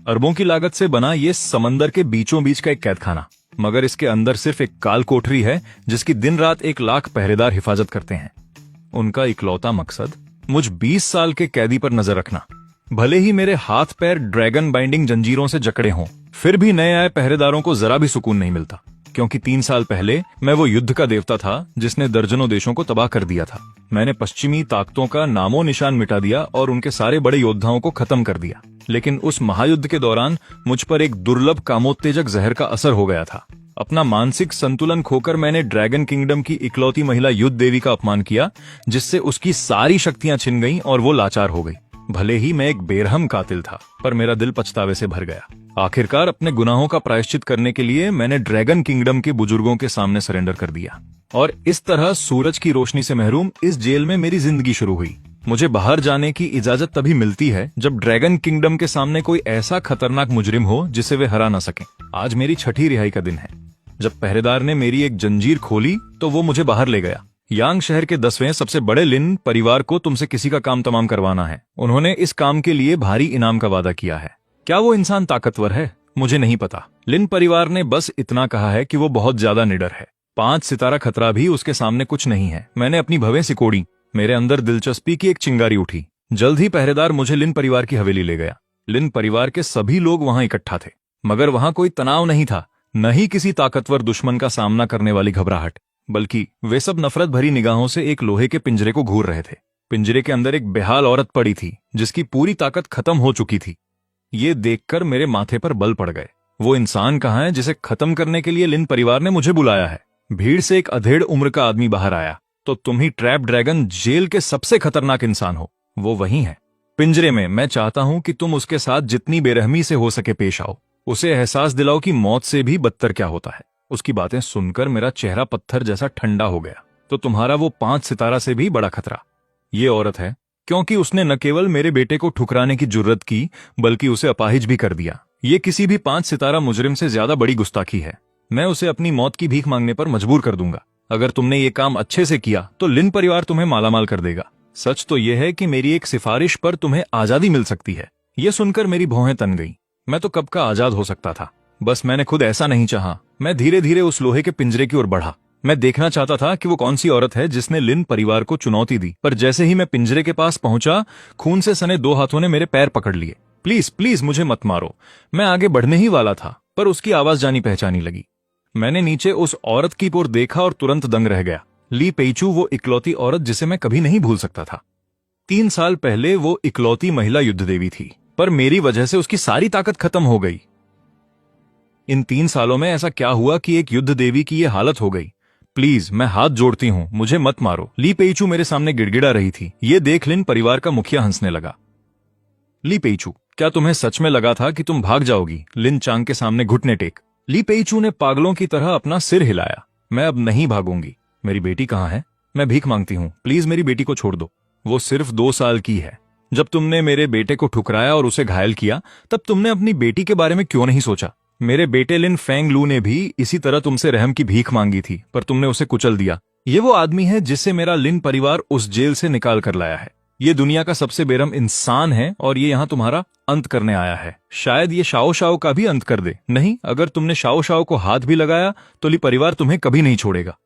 अरबों की लागत से बना ये समंदर के बीचों बीच का एक कैदखाना, मगर इसके अंदर सिर्फ एक काल कोठरी है जिसकी दिन रात 1 लाख पहरेदार हिफाजत करते हैं। उनका इकलौता मकसद मुझ 20 साल के कैदी पर नजर रखना। भले ही मेरे हाथ पैर ड्रैगन बाइंडिंग जंजीरों से जकड़े हों, फिर भी नए आए पहरेदारों को जरा भी सुकून नहीं मिलता, क्योंकि 3 साल पहले मैं वो युद्ध का देवता था जिसने दर्जनों देशों को तबाह कर दिया था। मैंने पश्चिमी ताकतों का नामो निशान मिटा दिया और उनके सारे बड़े योद्धाओं को खत्म कर दिया। लेकिन उस महायुद्ध के दौरान मुझ पर एक दुर्लभ कामोत्तेजक जहर का असर हो गया था। अपना मानसिक संतुलन खोकर मैंने ड्रैगन किंगडम की इकलौती महिला युद्ध देवी का अपमान किया, जिससे उसकी सारी शक्तियां छिन गईं और वो लाचार हो गई। भले ही मैं एक बेरहम कातिल था, पर मेरा दिल पछतावे से भर गया। आखिरकार अपने गुनाहों का प्रायश्चित करने के लिए मैंने ड्रैगन किंगडम के बुजुर्गों के सामने सरेंडर कर दिया, और इस तरह सूरज की रोशनी से महरूम इस जेल में मेरी जिंदगी शुरू हुई। मुझे बाहर जाने की इजाजत तभी मिलती है जब ड्रैगन किंगडम के सामने कोई ऐसा खतरनाक मुजरिम हो जिसे वे हरा न सकें। आज मेरी 6ठी रिहाई का दिन है। जब पहरेदार ने मेरी एक जंजीर खोली तो वो मुझे बाहर ले गया। यांग शहर के 10वें सबसे बड़े लिन परिवार को तुमसे किसी का काम तमाम करवाना है। उन्होंने इस काम के लिए भारी इनाम का वादा किया है। क्या वो इंसान ताकतवर है? मुझे नहीं पता। लिन परिवार ने बस इतना कहा है कि वो बहुत ज्यादा निडर है। 5 सितारा खतरा भी उसके सामने कुछ नहीं है। मैंने अपनी भवें सिकोड़ी। मेरे अंदर दिलचस्पी की एक चिंगारी उठी। जल्द ही पहरेदार मुझे लिन परिवार की हवेली ले गया। लिन परिवार के सभी लोग वहां इकट्ठा थे, मगर वहां कोई तनाव नहीं था, न ही किसी ताकतवर दुश्मन का सामना करने वाली घबराहट, बल्कि वे सब नफरत भरी निगाहों से एक लोहे के पिंजरे को घूर रहे थे। पिंजरे के अंदर एक बेहाल औरत पड़ी थी जिसकी पूरी ताकत खत्म हो चुकी थी। ये देखकर मेरे माथे पर बल पड़ गए। वो इंसान कहाँ है जिसे खत्म करने के लिए लिन परिवार ने मुझे बुलाया है? भीड़ से एक अधेड़ उम्र का आदमी बाहर आया। तो तुम ही ट्रैप ड्रैगन जेल के सबसे खतरनाक इंसान हो। वो वही है पिंजरे में। मैं चाहता हूं कि तुम उसके साथ जितनी बेरहमी से हो सके पेश आओ। उसे एहसास दिलाओ कि मौत से भी बदतर क्या होता है। उसकी बातें सुनकर मेरा चेहरा पत्थर जैसा ठंडा हो गया। तो तुम्हारा वो 5 सितारा से भी बड़ा खतरा ये औरत है, क्योंकि उसने न केवल मेरे बेटे को ठुकराने की जुर्रत की, बल्कि उसे अपाहिज भी कर दिया। ये किसी भी 5 सितारा मुजरिम से ज्यादा बड़ी गुस्ताखी है। मैं उसे अपनी मौत की भीख मांगने पर मजबूर कर दूंगा। अगर तुमने ये काम अच्छे से किया तो लिन परिवार तुम्हें मालामाल कर देगा। सच तो यह है कि मेरी एक सिफारिश पर तुम्हें आजादी मिल सकती है। ये सुनकर मेरी भौहें तन गईं। मैं तो कब का आजाद हो सकता था, बस मैंने खुद ऐसा नहीं चाहा। मैं धीरे धीरे उस लोहे के पिंजरे की ओर बढ़ा। मैं देखना चाहता था कि वो कौन सी औरत है जिसने लिन परिवार को चुनौती दी। पर जैसे ही मैं पिंजरे के पास पहुंचा, खून से सने 2 हाथों ने मेरे पैर पकड़ लिए। प्लीज प्लीज मुझे मत मारो। मैं आगे बढ़ने ही वाला था, पर उसकी आवाज जानी पहचानी लगी। मैंने नीचे उस औरत की ओर देखा और तुरंत दंग रह गया। ली पेइचू, वो इकलौती औरत जिसे मैं कभी नहीं भूल सकता था। 3 साल पहले वो इकलौती महिला युद्ध देवी थी, पर मेरी वजह से उसकी सारी ताकत खत्म हो गई। इन 3 सालों में ऐसा क्या हुआ कि एक युद्ध देवी की ये हालत हो गई? प्लीज, मैं हाथ जोड़ती हूं, मुझे मत मारो। ली पेइचू मेरे सामने गिड़गिड़ा रही थी। ये देख लिन परिवार का मुखिया हंसने लगा। ली पेइचू, क्या तुम्हें सच में लगा था कि तुम भाग जाओगी? लिन चांग के सामने घुटने टेक। ली पेइचू ने पागलों की तरह अपना सिर हिलाया। मैं अब नहीं भागूंगी। मेरी बेटी कहाँ है? मैं भीख मांगती हूँ, प्लीज मेरी बेटी को छोड़ दो। वो सिर्फ 2 साल की है। जब तुमने मेरे बेटे को ठुकराया और उसे घायल किया, तब तुमने अपनी बेटी के बारे में क्यों नहीं सोचा? मेरे बेटे लिन फेंग लू ने भी इसी तरह तुमसे रहम की भीख मांगी थी, पर तुमने उसे कुचल दिया। ये वो आदमी है जिससे मेरा लिन परिवार उस जेल से निकाल कर लाया है। ये दुनिया का सबसे बेरहम इंसान है और ये यहाँ तुम्हारा अंत करने आया है। शायद ये शाओ शाओ का भी अंत कर दे। नहीं, अगर तुमने शाओ शाओ को हाथ भी लगाया तो ली परिवार तुम्हें कभी नहीं छोड़ेगा।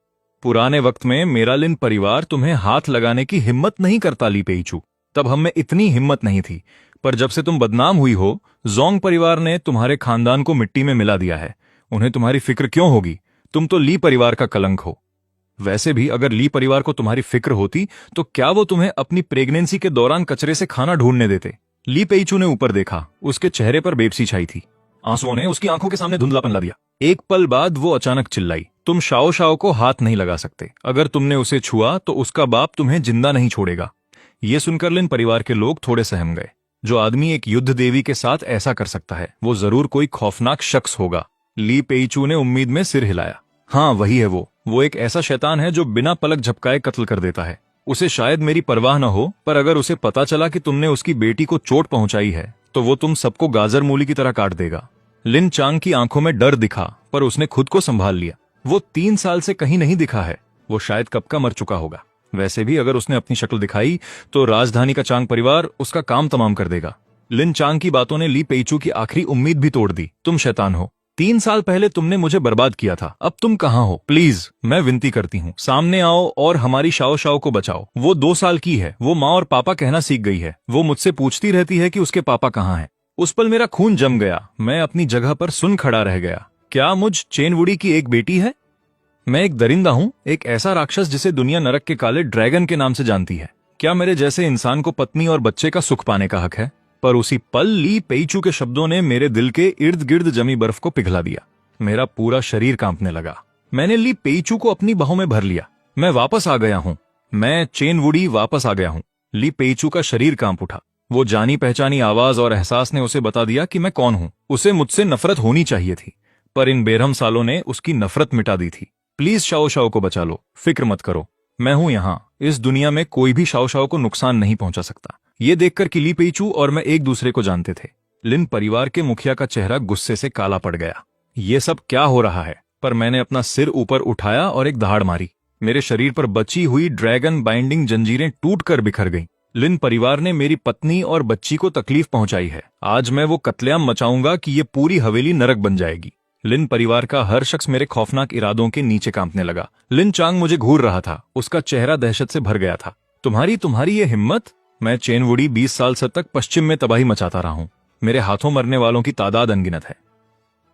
पुराने वक्त में मेरा लिन परिवार तुम्हें हाथ लगाने की हिम्मत नहीं करता ली पेइचू। तब हम में इतनी हिम्मत नहीं थी, पर जब से तुम बदनाम हुई हो, जोंग परिवार ने तुम्हारे खानदान को मिट्टी में मिला दिया है। उन्हें तुम्हारी फिक्र क्यों होगी? तुम तो ली परिवार का कलंक हो। वैसे भी अगर ली परिवार को तुम्हारी फिक्र होती तो क्या वो तुम्हें अपनी प्रेगनेंसी के दौरान कचरे से खाना ढूंढने देते? ली पेइचू ने ऊपर देखा। उसके चेहरे पर बेबसी छाई थी। आंसुओं ने उसकी आंखों के सामने धुंधलापन ला दिया। एक पल बाद वो अचानक चिल्लाई, तुम शाओ शाओ को हाथ नहीं लगा सकते। अगर तुमने उसे छुआ तो उसका बाप तुम्हें जिंदा नहीं छोड़ेगा। ये सुनकर लिन परिवार के लोग थोड़े सहम गए। जो आदमी एक युद्ध देवी के साथ ऐसा कर सकता है, वो जरूर कोई खौफनाक शख्स होगा। ली पेइचू ने उम्मीद में सिर हिलाया। हाँ, वही है वो एक ऐसा शैतान है जो बिना पलक झपकाए कत्ल कर देता है। उसे शायद मेरी परवाह न हो, पर अगर उसे पता चला कि तुमने उसकी बेटी को चोट पहुंचाई है तो वो तुम सबको गाजर मूली की तरह काट देगा। लिन चांग की आंखों में डर दिखा, पर उसने खुद को संभाल लिया। वो 3 साल से कहीं नहीं दिखा है। वो शायद कब का मर चुका होगा। वैसे भी अगर उसने अपनी शक्ल दिखाई तो राजधानी का चांग परिवार उसका काम तमाम कर देगा। लिन चांग की बातों ने ली पेइचू की आखिरी उम्मीद भी तोड़ दी। तुम शैतान हो। 3 साल पहले तुमने मुझे बर्बाद किया था, अब तुम कहाँ हो? प्लीज, मैं विनती करती हूँ, सामने आओ और हमारी शाओ शाओ को बचाओ। वो 2 साल की है, वो माँ और पापा कहना सीख गई है। वो मुझसे पूछती रहती है कि उसके पापा कहाँ हैं। उस पल मेरा खून जम गया, मैं अपनी जगह पर सुन खड़ा रह गया। क्या मुझ चेनवुडी की एक बेटी है? मैं एक दरिंदा हूँ, एक ऐसा राक्षस जिसे दुनिया नरक के काले ड्रैगन के नाम से जानती है। क्या मेरे जैसे इंसान को पत्नी और बच्चे का सुख पाने का हक है? पर उसी पल ली पेइचू के शब्दों ने मेरे दिल के इर्द गिर्द जमी बर्फ को पिघला दिया। मेरा पूरा शरीर कांपने लगा। मैंने ली पेइचू को अपनी बाहों में भर लिया। मैं वापस आ गया हूँ, मैं चेनवुडी वापस आ गया हूँ। ली पेइचू का शरीर कांप उठा। वो जानी पहचानी आवाज और एहसास ने उसे बता दिया कि मैं कौन हूँ। उसे मुझसे नफरत होनी चाहिए थी, पर इन बेरहम सालों ने उसकी नफरत मिटा दी थी। प्लीज शाओ शाओ को बचा लो, फिक्र मत करो, मैं हूं यहाँ। इस दुनिया में कोई भी शाओ शाओ को नुकसान नहीं पहुंचा सकता। ये देखकर कि ली पेइचू और मैं एक दूसरे को जानते थे। लिन परिवार के मुखिया का चेहरा गुस्से से काला पड़ गया। ये सब क्या हो रहा है? पर मैंने अपना सिर ऊपर उठाया और एक दहाड़ मारी। मेरे शरीर पर बची हुई ड्रैगन बाइंडिंग जंजीरें टूटकर बिखर गईं। लिन परिवार ने मेरी पत्नी और बच्ची को तकलीफ पहुंचाई है। आज मैं वो कत्लेआम मचाऊंगा कि ये पूरी हवेली नरक बन जाएगी। लिन परिवार का हर शख्स मेरे खौफनाक इरादों के नीचे कांपने लगा। लिन चांग मुझे घूर रहा था, उसका चेहरा दहशत से भर गया था। तुम्हारी ये हिम्मत? मैं चेनवुडी 20 साल से तक पश्चिम में तबाही मचाता रहा हूं। मेरे हाथों मरने वालों की तादाद अनगिनत है।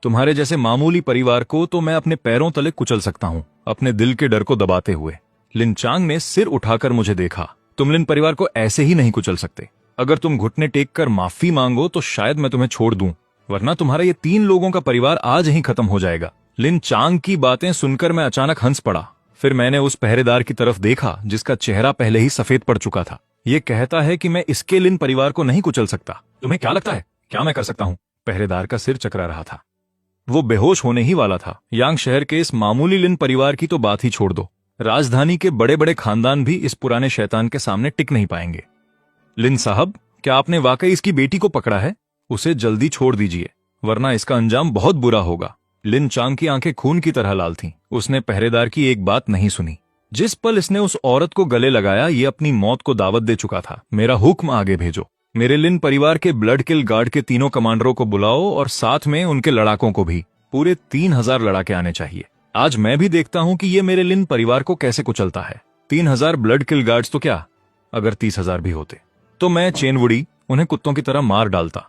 तुम्हारे जैसे मामूली परिवार को तो मैं अपने पैरों तले कुचल सकता हूं, अपने दिल के डर को दबाते हुए। लिन चांग ने सिर उठाकर मुझे देखा। तुम लिन परिवार को ऐसे ही नहीं कुचल सकते। अगर तुम घुटने टेक कर माफी मांगो तो शायद मैं तुम्हें छोड़ दूं, वरना तुम्हारा ये 3 लोगों का परिवार आज ही खत्म हो जाएगा। लिन चांग की बातें सुनकर मैं अचानक हंस पड़ा। फिर मैंने उस पहरेदार की तरफ देखा जिसका चेहरा पहले ही सफेद पड़ चुका था। ये कहता है कि मैं इसके लिन परिवार को नहीं कुचल सकता। तुम्हें क्या लगता है, क्या मैं कर सकता हूं? पहरेदार का सिर चकरा रहा था। वो बेहोश होने ही वाला था। यांग शहर के इस मामूली लिन परिवार की तो बात ही छोड़ दो, राजधानी के बड़े बड़े खानदान भी इस पुराने शैतान के सामने टिक नहीं पाएंगे। लिन साहब, क्या आपने वाकई इसकी बेटी को पकड़ा है? उसे जल्दी छोड़ दीजिए, वरना इसका अंजाम बहुत बुरा होगा। लिन चांग की आंखें खून की तरह लाल थीं। उसने पहरेदार की एक बात नहीं सुनी। जिस पल इसने उस औरत को गले लगाया, ये अपनी मौत को दावत दे चुका था। मेरा हुक्म आगे भेजो। मेरे लिन परिवार के ब्लड किल गार्ड के 3 कमांडरों को बुलाओ और साथ में उनके लड़ाकों को भी। पूरे 3000 लड़ाके आने चाहिए। आज मैं भी देखता हूं कि ये मेरे लिन परिवार को कैसे कुचलता है। 3000 ब्लड किल गार्ड्स तो क्या, अगर 30,000 भी होते तो मैं चेनवुडी उन्हें कुत्तों की तरह मार डालता।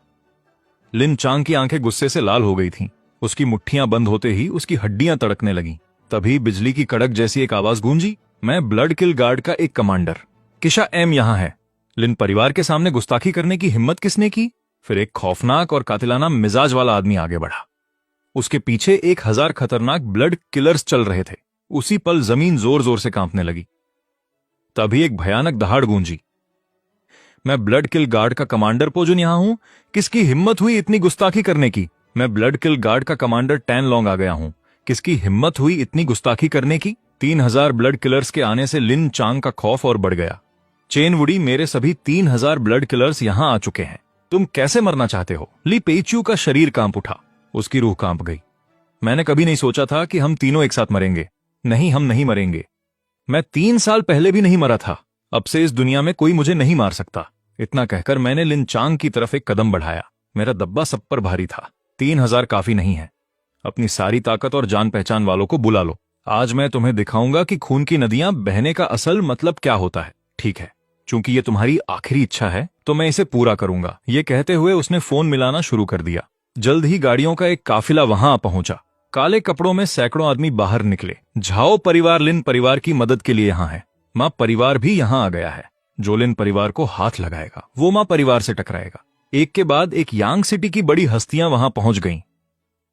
लिन चांग की आंखें गुस्से से लाल हो गई थीं। उसकी मुट्ठियां बंद होते ही उसकी हड्डियां तड़कने लगीं। तभी बिजली की कड़क जैसी एक आवाज गूंजी। मैं ब्लड किल गार्ड का एक कमांडर किशा एम यहां है। लिन परिवार के सामने गुस्ताखी करने की हिम्मत किसने की? फिर एक खौफनाक और कातिलाना मिजाज वाला आदमी आगे बढ़ा। उसके पीछे 1000 खतरनाक ब्लड किलर्स चल रहे थे। उसी पल जमीन जोर जोर से कांपने लगी। तभी एक भयानक दहाड़ गूंजी। मैं ब्लड किल गार्ड का कमांडर पोजुन यहां हूं। किसकी हिम्मत हुई इतनी गुस्ताखी करने की? मैं ब्लड किल गार्ड का कमांडर टैन लॉन्ग आ गया हूं। किसकी हिम्मत हुई इतनी गुस्ताखी करने की? 3000 ब्लड किलर्स के आने से लिन चांग का खौफ और बढ़ गया। चेनवुडी, मेरे सभी 3000 ब्लड किलर्स यहां आ चुके हैं। तुम कैसे मरना चाहते हो? ली पेइचू का शरीर कांप उठा। उसकी रूह कांप गई। मैंने कभी नहीं सोचा था कि हम तीनों एक साथ मरेंगे। नहीं, हम नहीं मरेंगे। मैं 3 साल पहले भी नहीं मरा था। अब से इस दुनिया में कोई मुझे नहीं मार सकता। इतना कहकर मैंने लिन चांग की तरफ एक कदम बढ़ाया। मेरा दब्बा सब पर भारी था। 3000 काफी नहीं है। अपनी सारी ताकत और जान पहचान वालों को बुला लो। आज मैं तुम्हें दिखाऊंगा कि खून की नदियां बहने का असल मतलब क्या होता है। ठीक है, चूंकि ये तुम्हारी आखिरी इच्छा है तो मैं इसे पूरा करूंगा। ये कहते हुए उसने फोन मिलाना शुरू कर दिया। जल्द ही गाड़ियों का एक काफिला वहां पहुंचा। काले कपड़ों में सैकड़ों आदमी बाहर निकले। झाओ परिवार लिन परिवार की मदद के लिए यहां है। मां परिवार भी यहां आ गया है। जो लिन परिवार को हाथ लगाएगा वो मां परिवार से टकराएगा। एक के बाद एक यांग सिटी की बड़ी हस्तियां वहां पहुंच गईं।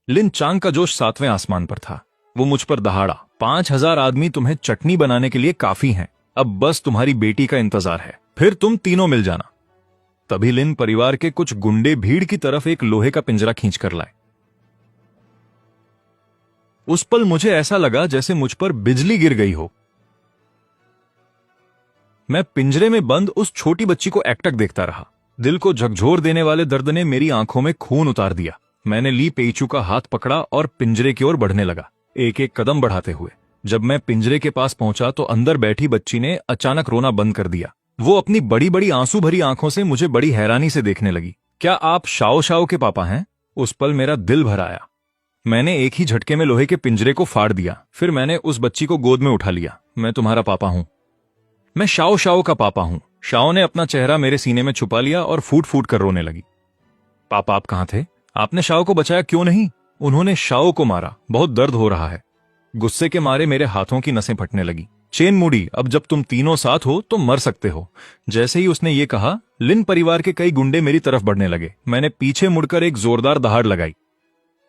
लिन चांग का जोश 7वें आसमान पर था। वो मुझ पर दहाड़ा। 5000 आदमी तुम्हें चटनी बनाने के लिए काफी हैं। अब बस तुम्हारी बेटी का इंतजार है, फिर तुम तीनों मिल जाना। तभी लिन परिवार के कुछ गुंडे भीड़ की तरफ एक लोहे का पिंजरा खींच कर लाए। उस पल मुझे ऐसा लगा जैसे मुझ पर बिजली गिर गई हो। मैं पिंजरे में बंद उस छोटी बच्ची को एकटक देखता रहा। दिल को झकझोर देने वाले दर्द ने मेरी आंखों में खून उतार दिया। मैंने ली पेइचू का हाथ पकड़ा और पिंजरे की ओर बढ़ने लगा, एक एक कदम बढ़ाते हुए। जब मैं पिंजरे के पास पहुंचा तो अंदर बैठी बच्ची ने अचानक रोना बंद कर दिया। वो अपनी बड़ी बड़ी आंसू भरी आंखों से मुझे बड़ी हैरानी से देखने लगी। क्या आप शाओ शाओ के पापा हैं? उस पल मेरा दिल भर आया। मैंने एक ही झटके में लोहे के पिंजरे को फाड़ दिया। फिर मैंने उस बच्ची को गोद में उठा लिया। मैं तुम्हारा पापा हूं। मैं शाओ शाओ का पापा हूं। शाओ ने अपना चेहरा मेरे सीने में छुपा लिया और फूट फूट कर रोने लगी। पापा, आप कहां थे? आपने शाओ को बचाया क्यों नहीं? उन्होंने शाओ को मारा। बहुत दर्द हो रहा है। गुस्से के मारे मेरे हाथों की नसें फटने लगी। चेन मुड़ी, अब जब तुम तीनों साथ हो तो मर सकते हो। जैसे ही उसने ये कहा, लिन परिवार के कई गुंडे मेरी तरफ बढ़ने लगे। मैंने पीछे मुड़कर एक जोरदार दहाड़ लगाई।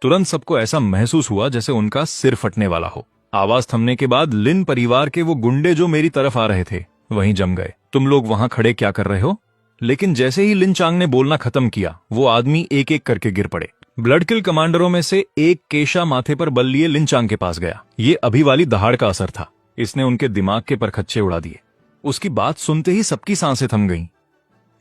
तुरंत सबको ऐसा महसूस हुआ जैसे उनका सिर फटने वाला हो। आवाज थमने के बाद लिन परिवार के वो गुंडे जो मेरी तरफ आ रहे थे वहीं जम गए। तुम लोग वहां खड़े क्या कर रहे हो? लेकिन जैसे ही लिन चांग ने बोलना खत्म किया, वो आदमी एक एक करके गिर पड़े। ब्लड किल कमांडरों में से एक केशा माथे पर बल लिए लिन चांग के पास गया। ये अभी वाली दहाड़ का असर था। इसने उनके दिमाग के परखच्चे उड़ा दिए। उसकी बात सुनते ही सबकी सांसें थम गईं।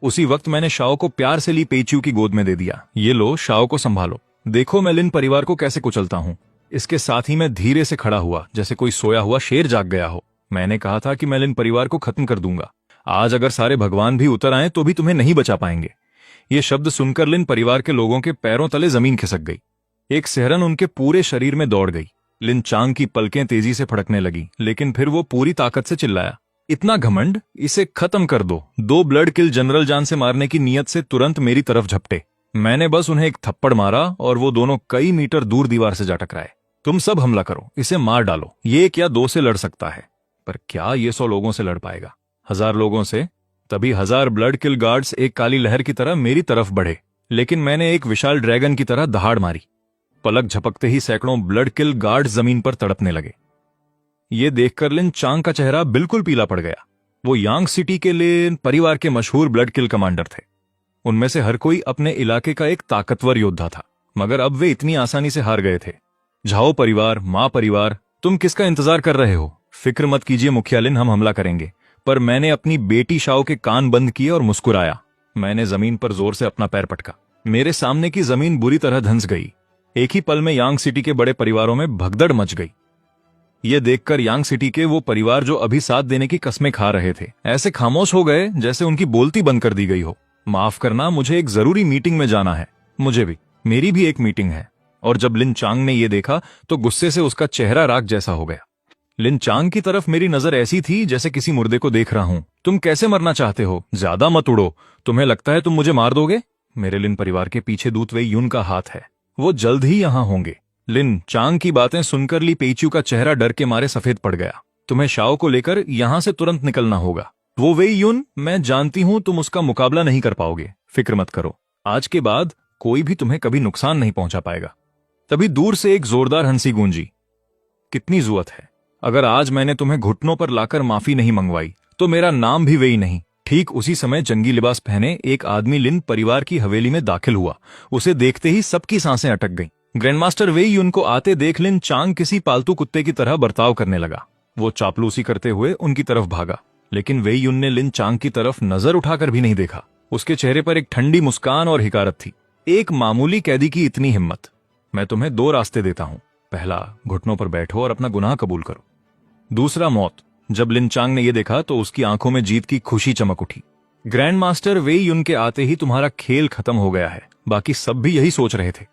उसी वक्त मैंने शाओ को प्यार से ली पेच्यू की गोद में दे दिया। ये लो, शाओ को संभालो। देखो मैं लिन परिवार को कैसे कुचलता हूं। इसके साथ ही मैं धीरे से खड़ा हुआ, जैसे कोई सोया हुआ शेर जाग गया हो। मैंने कहा था कि मैं लिन परिवार को खत्म कर दूंगा। आज अगर सारे भगवान भी उतर आए तो भी तुम्हें नहीं बचा पाएंगे। ये शब्द सुनकर लिन परिवार के लोगों के पैरों तले जमीन खिसक गई। एक सिहरन उनके पूरे शरीर में दौड़ गई। लिन चांग की पलकें तेजी से फड़कने लगी, लेकिन फिर वो पूरी ताकत से चिल्लाया, इतना घमंड, इसे खत्म कर दो। दो ब्लड किल जनरल जान से मारने की नीयत से तुरंत मेरी तरफ झपटे। मैंने बस उन्हें एक थप्पड़ मारा और वो दोनों कई मीटर दूर दीवार से जा टकराए। तुम सब हमला करो, इसे मार डालो। ये एक या दो से लड़ सकता है, पर क्या ये 100 लोगों से लड़ पाएगा? 1000 लोगों से? तभी 1000 ब्लड किल गार्ड्स एक काली लहर की तरह मेरी तरफ बढ़े। लेकिन मैंने एक विशाल ड्रैगन की तरह दहाड़ मारी। पलक झपकते ही सैकड़ों ब्लड किल गार्ड्स जमीन पर तड़पने लगे। ये देखकर लिन चांग का चेहरा बिल्कुल पीला पड़ गया। वो यांग सिटी के लिन परिवार के मशहूर ब्लड किल कमांडर थे। उनमें से हर कोई अपने इलाके का एक ताकतवर योद्धा था, मगर अब वे इतनी आसानी से हार गए थे। झाओ परिवार, मां परिवार, तुम किसका इंतजार कर रहे हो? फिक्र मत कीजिए मुखिया लिन, हम हमला करेंगे। पर मैंने अपनी बेटी शाओ के कान बंद किए और मुस्कुराया। मैंने जमीन पर जोर से अपना पैर पटका। मेरे सामने की जमीन बुरी तरह धंस गई। एक ही पल में यांग सिटी के बड़े परिवारों में भगदड़ मच गई। यह देखकर यांग सिटी के वो परिवार जो अभी साथ देने की कस्में खा रहे थे, ऐसे खामोश हो गए जैसे उनकी बोलती बंद कर दी गई हो। माफ करना, मुझे एक जरूरी मीटिंग में जाना है। मुझे भी, मेरी भी एक मीटिंग है। और जब लिन चांग ने यह देखा तो गुस्से से उसका चेहरा राख जैसा हो गया। लिन चांग की तरफ मेरी नजर ऐसी थी जैसे किसी मुर्दे को देख रहा हूं। तुम कैसे मरना चाहते हो? ज्यादा मत उड़ो। तुम्हें लगता है तुम मुझे मार दोगे? मेरे लिन परिवार के पीछे दूत वेई यून का हाथ है। वो जल्द ही यहां होंगे। लिन चांग की बातें सुनकर ली पेच्यू का चेहरा डर के मारे सफेद पड़ गया। तुम्हें शाओ को लेकर यहां से तुरंत निकलना होगा। वो वेई यून, मैं जानती हूं तुम उसका मुकाबला नहीं कर पाओगे। फिक्र मत करो, आज के बाद कोई भी तुम्हें कभी नुकसान नहीं पहुंचा पाएगा। तभी दूर से एक जोरदार हंसी गूंजी। कितनी जुअत है! अगर आज मैंने तुम्हें घुटनों पर लाकर माफी नहीं मंगवाई तो मेरा नाम भी वेई नहीं। ठीक उसी समय जंगी लिबास पहने एक आदमी लिन परिवार की हवेली में दाखिल हुआ। उसे देखते ही सबकी सांसें अटक गईं। ग्रैंडमास्टर वेई यून को आते देख लिन चांग किसी पालतू कुत्ते की तरह बर्ताव करने लगा। वो चापलूसी करते हुए उनकी तरफ भागा, लेकिन वेई यून ने लिन चांग की तरफ नजर उठाकर भी नहीं देखा। उसके चेहरे पर एक ठंडी मुस्कान और हिकारत थी। एक मामूली कैदी की इतनी हिम्मत! मैं तुम्हें 2 रास्ते देता हूं। पहला, घुटनों पर बैठो और अपना गुनाह कबूल करो। दूसरा, मौत। जब लिन चांग ने यह देखा तो उसकी आंखों में जीत की खुशी चमक उठी। ग्रैंड मास्टर वेई यून के आते ही तुम्हारा खेल खत्म हो गया है। बाकी सब भी यही सोच रहे थे।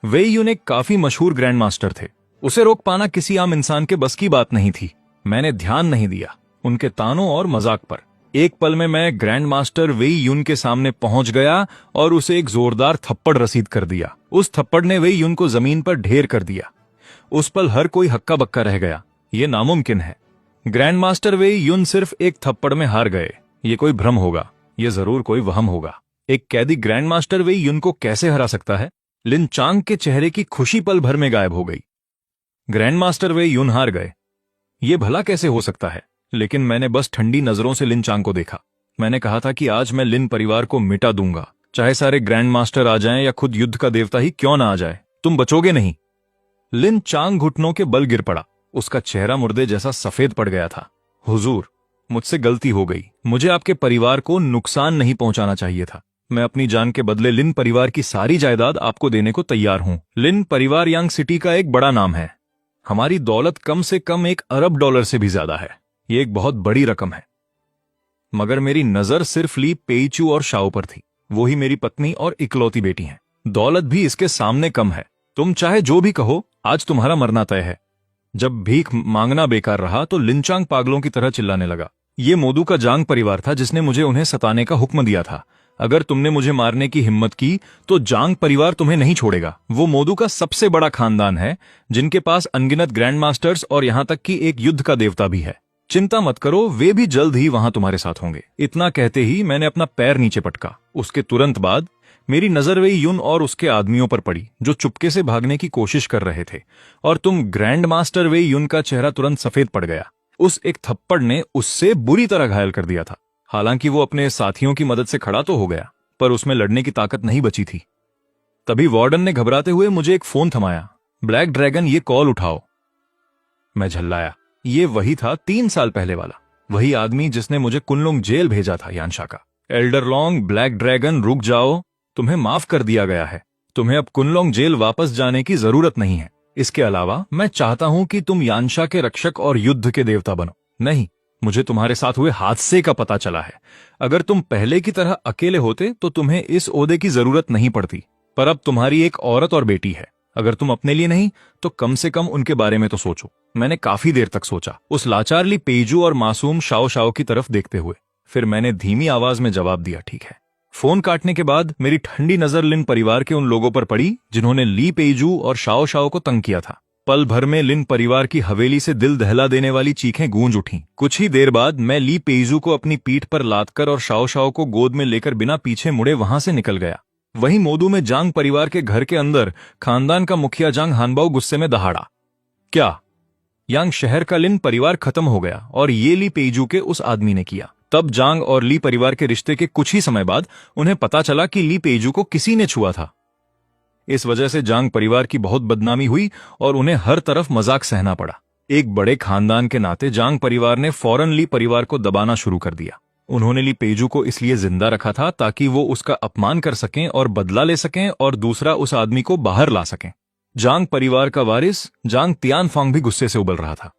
वेई यून एक काफी मशहूर ग्रैंड मास्टर थे। उसे रोक पाना किसी आम इंसान के बस की बात नहीं थी। मैंने ध्यान नहीं दिया उनके तानों और मजाक पर। एक पल में मैं ग्रैंड मास्टर वेई यून के सामने पहुंच गया और उसे एक जोरदार थप्पड़ रसीद कर दिया। उस थप्पड़ ने वेई यून को जमीन पर ढेर कर दिया। उस पल हर कोई हक्का बक्का रह गया। यह नामुमकिन है। ग्रैंड मास्टर वेई यून सिर्फ एक थप्पड़ में हार गए। ये कोई भ्रम होगा, ये जरूर कोई वहम होगा। एक कैदी ग्रैंड मास्टर वेई यून को कैसे हरा सकता है? लिन चांग के चेहरे की खुशी पल भर में गायब हो गई। ग्रैंड मास्टर वेई यून हार गए, ये भला कैसे हो सकता है? लेकिन मैंने बस ठंडी नजरों से लिन चांग को देखा। मैंने कहा था कि आज मैं लिन परिवार को मिटा दूंगा, चाहे सारे ग्रैंड मास्टर आ जाएं या खुद युद्ध का देवता ही क्यों ना आ जाए। तुम बचोगे नहीं। लिन चांग घुटनों के बल गिर पड़ा। उसका चेहरा मुर्दे जैसा सफेद पड़ गया था। हुजूर, मुझसे गलती हो गई। मुझे आपके परिवार को नुकसान नहीं पहुंचाना चाहिए था। मैं अपनी जान के बदले लिन परिवार की सारी जायदाद आपको देने को तैयार हूं। लिन परिवार यांग सिटी का एक बड़ा नाम है। हमारी दौलत कम से कम $1 अरब से भी ज्यादा है। ये एक बहुत बड़ी रकम है। मगर मेरी नजर सिर्फ ली पेइचू और शाओ पर थी। वो ही मेरी पत्नी और इकलौती बेटी हैं। दौलत भी इसके सामने कम है। तुम चाहे जो भी कहो, आज तुम्हारा मरना तय है। जब भीख मांगना बेकार रहा तो लिनचांग पागलों की तरह चिल्लाने लगा। ये मोदू का जांग परिवार था जिसने मुझे उन्हें सताने का हुक्म दिया था। अगर तुमने मुझे मारने की हिम्मत की तो जांग परिवार तुम्हें नहीं छोड़ेगा। वो मोदू का सबसे बड़ा खानदान है, जिनके पास अनगिनत ग्रैंड मास्टर्स और यहां तक कि एक युद्ध का देवता भी है। चिंता मत करो, वे भी जल्द ही वहां तुम्हारे साथ होंगे। इतना कहते ही मैंने अपना पैर नीचे पटका। उसके तुरंत बाद मेरी नजर वेई युन और उसके आदमियों पर पड़ी, जो चुपके से भागने की कोशिश कर रहे थे। और तुम ग्रैंड मास्टर वेई युन का चेहरा तुरंत सफेद पड़ गया। उस एक थप्पड़ ने उससे बुरी तरह घायल कर दिया था। हालांकि वो अपने साथियों की मदद से खड़ा तो हो गया, पर उसमें लड़ने की ताकत नहीं बची थी। तभी वार्डन ने घबराते हुए मुझे एक फोन थमाया। ब्लैक ड्रैगन, ये कॉल उठाओ। मैं झल्लाया। ये वही था 3 साल पहले वाला, वही आदमी जिसने मुझे कुनलुंग जेल भेजा था यानशा का। एल्डर लॉन्ग, ब्लैक ड्रैगन, रुक जाओ। तुम्हें माफ कर दिया गया है। तुम्हें अब कुनलुंग जेल वापस जाने की जरूरत नहीं है। इसके अलावा मैं चाहता हूं कि तुम यानशा के रक्षक और युद्ध के देवता बनो। नहीं, मुझे तुम्हारे साथ हुए हादसे का पता चला है। अगर तुम पहले की तरह अकेले होते तो तुम्हें इस ओहदे की जरूरत नहीं पड़ती, पर अब तुम्हारी एक औरत और बेटी है। अगर तुम अपने लिए नहीं तो कम से कम उनके बारे में तो सोचो। मैंने काफी देर तक सोचा, उस लाचारली पेजू और मासूम शाओ शाओ की तरफ देखते हुए। फिर मैंने धीमी आवाज में जवाब दिया, ठीक है। फोन काटने के बाद मेरी ठंडी नजर लिन परिवार के उन लोगों पर पड़ी जिन्होंने ली पेजू और शाओ शाओ को तंग किया था। पल भर में लिन परिवार की हवेली से दिल दहला देने वाली चीखें गूंज उठीं। कुछ ही देर बाद मैं ली पेजू को अपनी पीठ पर लादकर और शाओ शाओ को गोद में लेकर बिना पीछे मुड़े वहां से निकल गया। वहीं मोदू में जांग परिवार के घर के अंदर खानदान का मुखिया जांग हानबाओ गुस्से में दहाड़ा। क्या? यांग शहर का लिन परिवार खत्म हो गया और ये ली पेजू के उस आदमी ने किया। तब जांग और ली परिवार के रिश्ते के कुछ ही समय बाद उन्हें पता चला कि ली पेजू को किसी ने छुआ था। इस वजह से जांग परिवार की बहुत बदनामी हुई और उन्हें हर तरफ मजाक सहना पड़ा। एक बड़े खानदान के नाते जांग परिवार ने फौरन ली परिवार को दबाना शुरू कर दिया। उन्होंने ली पेजू को इसलिए जिंदा रखा था ताकि वो उसका अपमान कर सकें और बदला ले सकें, और दूसरा उस आदमी को बाहर ला सकें। जांग परिवार का वारिस जांग तियानफांग भी गुस्से से उबल रहा था।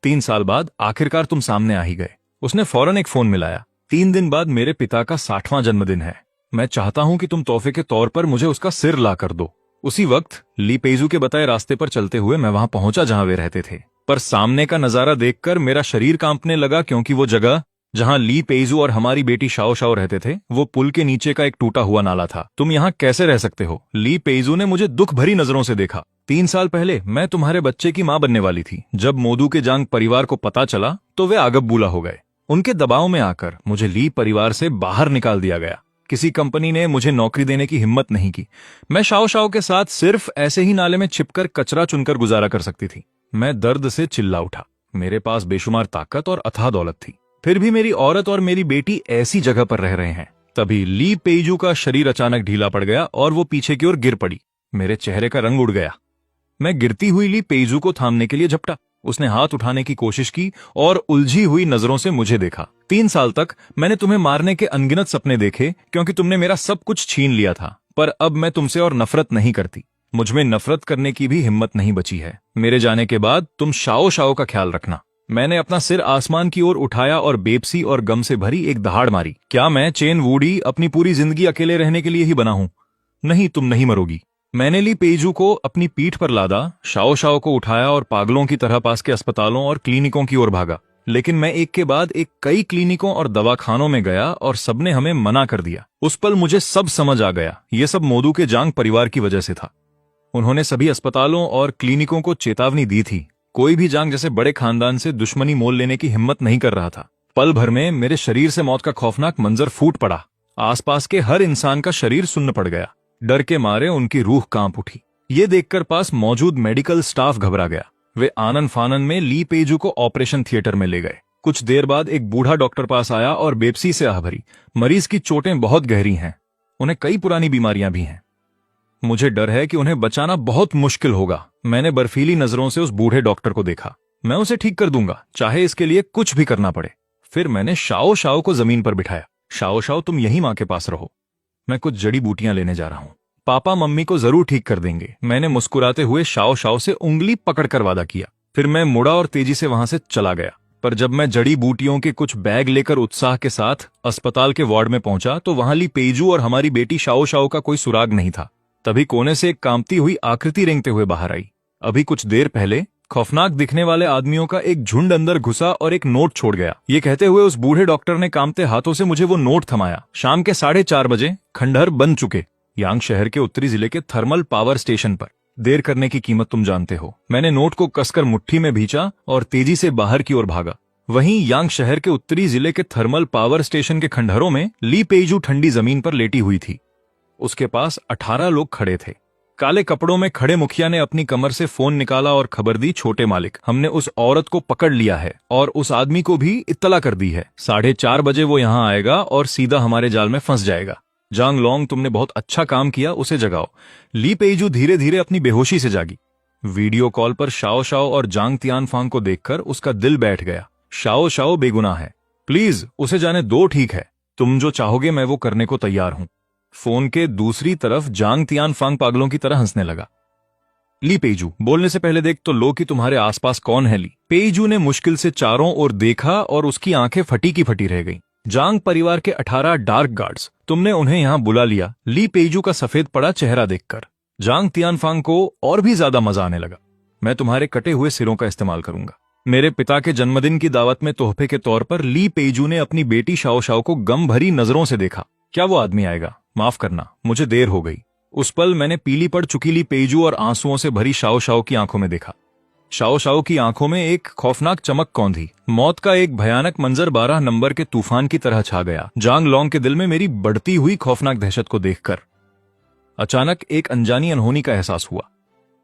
3 साल बाद आखिरकार तुम सामने आ ही गए। उसने फौरन एक फोन मिलाया। 3 दिन बाद मेरे पिता का 60वां जन्मदिन है। मैं चाहता हूं कि तुम तोहफे के तौर पर मुझे उसका सिर ला कर दो। उसी वक्त ली पेजू के बताए रास्ते पर चलते हुए मैं वहां पहुंचा जहां वे रहते थे। पर सामने का नजारा देखकर मेरा शरीर कांपने लगा, क्योंकि वो जगह जहां ली पेजू और हमारी बेटी शाओ शाओ रहते थे वो पुल के नीचे का एक टूटा हुआ नाला था। तुम यहाँ कैसे रह सकते हो? ली पेजू ने मुझे दुख भरी नजरों से देखा। 3 साल पहले मैं तुम्हारे बच्चे की मां बनने वाली थी। जब मोदू के जांग परिवार को पता चला तो वे आगबबूला हो गए। उनके दबाव में आकर मुझे ली परिवार से बाहर निकाल दिया गया। किसी कंपनी ने मुझे नौकरी देने की हिम्मत नहीं की। मैं शाओ शाओ के साथ सिर्फ ऐसे ही नाले में छिपकर कचरा चुनकर गुजारा कर सकती थी। मैं दर्द से चिल्ला उठा। मेरे पास बेशुमार ताकत और अथाह दौलत थी, फिर भी मेरी औरत और मेरी बेटी ऐसी जगह पर रह रहे हैं। तभी ली पेजू का शरीर अचानक ढीला पड़ गया और वो पीछे की ओर गिर पड़ी। मेरे चेहरे का रंग उड़ गया। मैं गिरती हुई ली पेजू को थामने के लिए झपटा। उसने हाथ उठाने की कोशिश की और उलझी हुई नजरों से मुझे देखा। 3 साल तक मैंने तुम्हें मारने के अनगिनत सपने देखे, क्योंकि तुमने मेरा सब कुछ छीन लिया था। पर अब मैं तुमसे और नफरत नहीं करती। मुझमें नफरत करने की भी हिम्मत नहीं बची है। मेरे जाने के बाद तुम शाओ शाओ का ख्याल रखना। मैंने अपना सिर आसमान की ओर उठाया और बेबसी और गम से भरी एक दहाड़ मारी। क्या मैं चेन वूडी अपनी पूरी जिंदगी अकेले रहने के लिए ही बना हूं? नहीं, तुम नहीं मरोगी। मैंने ली पेजू को अपनी पीठ पर लादा, शाओ शाओ को उठाया और पागलों की तरह पास के अस्पतालों और क्लिनिकों की ओर भागा। लेकिन मैं एक के बाद एक कई क्लिनिकों और दवाखानों में गया और सबने हमें मना कर दिया। उस पल मुझे सब समझ आ गया। ये सब मोदू के जांग परिवार की वजह से था। उन्होंने सभी अस्पतालों और क्लिनिकों को चेतावनी दी थी। कोई भी जांग जैसे बड़े खानदान से दुश्मनी मोल लेने की हिम्मत नहीं कर रहा था। पल भर में मेरे शरीर से मौत का खौफनाक मंजर फूट पड़ा। आसपास के हर इंसान का शरीर सुन्न पड़ गया। डर के मारे उनकी रूह कांप उठी। ये देखकर पास मौजूद मेडिकल स्टाफ घबरा गया। वे आनन फानन में ली पेजू को ऑपरेशन थिएटर में ले गए। कुछ देर बाद एक बूढ़ा डॉक्टर पास आया और बेबसी से आह भरी, मरीज की चोटें बहुत गहरी हैं, उन्हें कई पुरानी बीमारियां भी हैं। मुझे डर है कि उन्हें बचाना बहुत मुश्किल होगा। मैंने बर्फीली नजरों से उस बूढ़े डॉक्टर को देखा। मैं उसे ठीक कर दूंगा, चाहे इसके लिए कुछ भी करना पड़े। फिर मैंने शाओ शाओ को जमीन पर बिठाया। शाओ शाओ, तुम यही मां के पास रहो, मैं कुछ जड़ी बूटियां लेने जा रहा हूं। पापा मम्मी को जरूर ठीक कर देंगे। मैंने मुस्कुराते हुए शाओ शाओ से उंगली पकड़कर वादा किया। फिर मैं मुड़ा और तेजी से वहां से चला गया। पर जब मैं जड़ी बूटियों के कुछ बैग लेकर उत्साह के साथ अस्पताल के वार्ड में पहुंचा तो वहां ली पेजू और हमारी बेटी शाओ शाओ का कोई सुराग नहीं था। तभी कोने से एक कांपती हुई आकृति रेंगते हुए बाहर आई। अभी कुछ देर पहले खौफनाक दिखने वाले आदमियों का एक झुंड अंदर घुसा और एक नोट छोड़ गया। ये कहते हुए उस बूढ़े डॉक्टर ने कांपते हाथों से मुझे वो नोट थमाया। शाम के 4:30 बजे खंडहर बन चुके यांग शहर के उत्तरी जिले के थर्मल पावर स्टेशन पर। देर करने की कीमत तुम जानते हो। मैंने नोट को कसकर मुट्ठी में भींचा और तेजी से बाहर की ओर भागा। वहीं यांग शहर के उत्तरी जिले के थर्मल पावर स्टेशन के खंडहरों में ली पेजू ठंडी जमीन पर लेटी हुई थी। उसके पास 18 लोग खड़े थे। काले कपड़ों में खड़े मुखिया ने अपनी कमर से फोन निकाला और खबर दी, छोटे मालिक, हमने उस औरत को पकड़ लिया है और उस आदमी को भी इत्तला कर दी है। 4:30 बजे वो यहाँ आएगा और सीधा हमारे जाल में फंस जाएगा। जांग लोंग, तुमने बहुत अच्छा काम किया, उसे जगाओ। ली पेजू धीरे धीरे अपनी बेहोशी से जागी। वीडियो कॉल पर शाओ शाओ और जांग तियानफांग को देखकर उसका दिल बैठ गया। शाओ शाओ बेगुनाह है, प्लीज उसे जाने दो, ठीक है? तुम जो चाहोगे मैं वो करने को तैयार हूं। फोन के दूसरी तरफ जांग तियानफांग पागलों की तरह हंसने लगा। ली पेजू, बोलने से पहले देख तो लो कि तुम्हारे आसपास कौन है। ली पेजू ने मुश्किल से चारों ओर देखा और उसकी आंखें फटी की फटी रह गईं। जांग परिवार के 18 डार्क गार्ड्स, तुमने उन्हें यहां बुला लिया। ली पेजू का सफेद पड़ा चेहरा देखकर जांग तियानफांग को और भी ज्यादा मजा आने लगा। मैं तुम्हारे कटे हुए सिरों का इस्तेमाल करूंगा। मेरे पिता के जन्मदिन की दावत में तोहफे के तौर पर ली पेजू ने अपनी बेटी शाओ शाओ को गम भरी नजरों से देखा। क्या वो आदमी आएगा? माफ करना, मुझे देर हो गई। उस पल मैंने पीली पड़ चुकी ली पेजू और आंसुओं से भरी शाओ शाओ की आंखों में देखा। शाओ शाओ की आंखों में एक खौफनाक चमक कौंधी। मौत का एक भयानक मंजर 12 नंबर के तूफान की तरह छा गया जांग लोंग के दिल में मेरी बढ़ती हुई खौफनाक दहशत को देखकर। अचानक एक अनजानी अनहोनी का एहसास हुआ।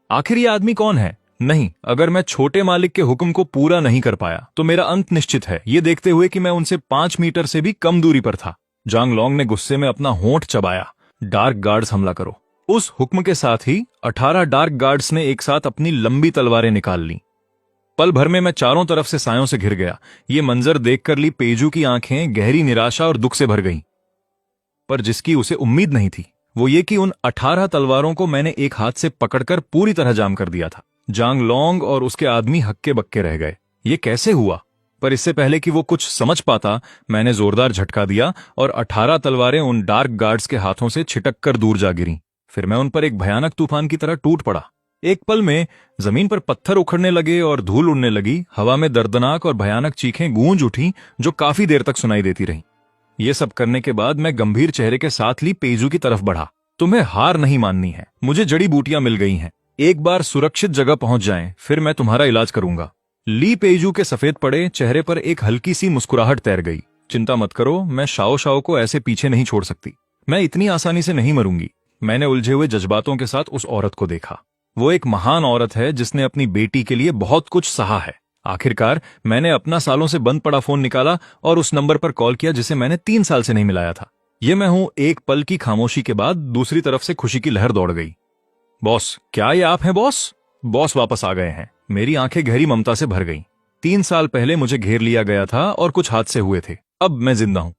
आखिर ये आदमी कौन है? नहीं, अगर मैं छोटे मालिक के हुक्म को पूरा नहीं कर पाया तो मेरा अंत निश्चित है, ये देखते हुए कि मैं उनसे 5 मीटर से भी कम दूरी पर था। जांग लोंग ने गुस्से में अपना होंठ चबाया। डार्क गार्ड्स, हमला करो। उस हुक्म के साथ ही 18 डार्क गार्ड्स ने एक साथ अपनी लंबी तलवारें निकाल ली। पल भर में मैं चारों तरफ से सायों से घिर गया। ये मंजर देखकर ली पेजू की आंखें गहरी निराशा और दुख से भर गईं। पर जिसकी उसे उम्मीद नहीं थी वो ये कि उन 18 तलवारों को मैंने एक हाथ से पकड़कर पूरी तरह जाम कर दिया था। जांग लोंग और उसके आदमी हक्के बक्के रह गए। ये कैसे हुआ? पर इससे पहले कि वो कुछ समझ पाता, मैंने जोरदार झटका दिया और 18 तलवारें उन डार्क गार्ड्स के हाथों से छिटक कर दूर जा गिरीं। फिर मैं उन पर एक भयानक तूफान की तरह टूट पड़ा। एक पल में जमीन पर पत्थर उखड़ने लगे और धूल उड़ने लगी। हवा में दर्दनाक और भयानक चीखें गूंज उठी जो काफी देर तक सुनाई देती रहीं। ये सब करने के बाद मैं गंभीर चेहरे के साथ ली पेजू की तरफ बढ़ा। तुम्हें हार नहीं माननी है। मुझे जड़ी बूटियां मिल गई हैं। एक बार सुरक्षित जगह पहुंच जाएं, फिर मैं तुम्हारा इलाज करूंगा। ली पेजू के सफेद पड़े चेहरे पर एक हल्की सी मुस्कुराहट तैर गई। चिंता मत करो, मैं शाओ शाओ को ऐसे पीछे नहीं छोड़ सकती। मैं इतनी आसानी से नहीं मरूंगी। मैंने उलझे हुए जज्बातों के साथ उस औरत को देखा। वो एक महान औरत है जिसने अपनी बेटी के लिए बहुत कुछ सहा है। आखिरकार मैंने अपना सालों से बंद पड़ा फोन निकाला और उस नंबर पर कॉल किया जिसे मैंने 3 साल से नहीं मिलाया था। ये मैं हूं। एक पल की खामोशी के बाद दूसरी तरफ से खुशी की लहर दौड़ गई। बॉस, क्या ये आप हैं बॉस? बॉस वापस आ गए हैं। मेरी आंखें गहरी ममता से भर गईं। 3 साल पहले मुझे घेर लिया गया था और कुछ हादसे हुए थे। अब मैं जिंदा हूं।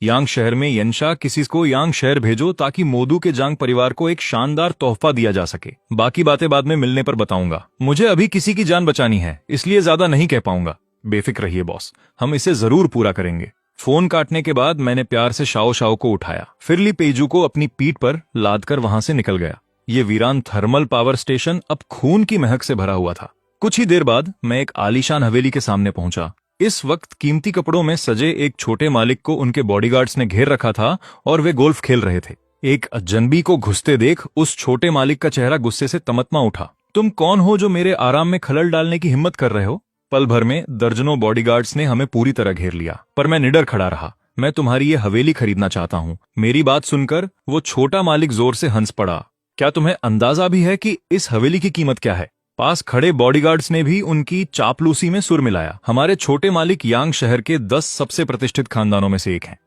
यांग शहर में यंशा, किसी को यांग शहर भेजो ताकि मोदू के जांग परिवार को एक शानदार तोहफा दिया जा सके। बाकी बातें बाद में मिलने पर बताऊंगा। मुझे अभी किसी की जान बचानी है, इसलिए ज्यादा नहीं कह पाऊंगा। बेफिक्र रहिए बॉस, हम इसे जरूर पूरा करेंगे। फोन काटने के बाद मैंने प्यार से शाओ शाओ को उठाया, फिर ली पेजू को अपनी पीठ पर लादकर वहां से निकल गया। ये वीरान थर्मल पावर स्टेशन अब खून की महक से भरा हुआ था। कुछ ही देर बाद मैं एक आलीशान हवेली के सामने पहुंचा। इस वक्त कीमती कपड़ों में सजे एक छोटे मालिक को उनके बॉडीगार्ड्स ने घेर रखा था और वे गोल्फ खेल रहे थे। एक अजनबी को घुसते देख उस छोटे मालिक का चेहरा गुस्से से तमतमा उठा। तुम कौन हो जो मेरे आराम में खलल डालने की हिम्मत कर रहे हो? पल भर में दर्जनों बॉडीगार्ड्स ने हमें पूरी तरह घेर लिया, पर मैं निडर खड़ा रहा। मैं तुम्हारी ये हवेली खरीदना चाहता हूँ। मेरी बात सुनकर वो छोटा मालिक जोर से हंस पड़ा। क्या तुम्हें अंदाजा भी है कि इस हवेली की कीमत क्या है? पास खड़े बॉडीगार्ड्स ने भी उनकी चापलूसी में सुर मिलाया। हमारे छोटे मालिक यांग शहर के 10 सबसे प्रतिष्ठित खानदानों में से एक हैं।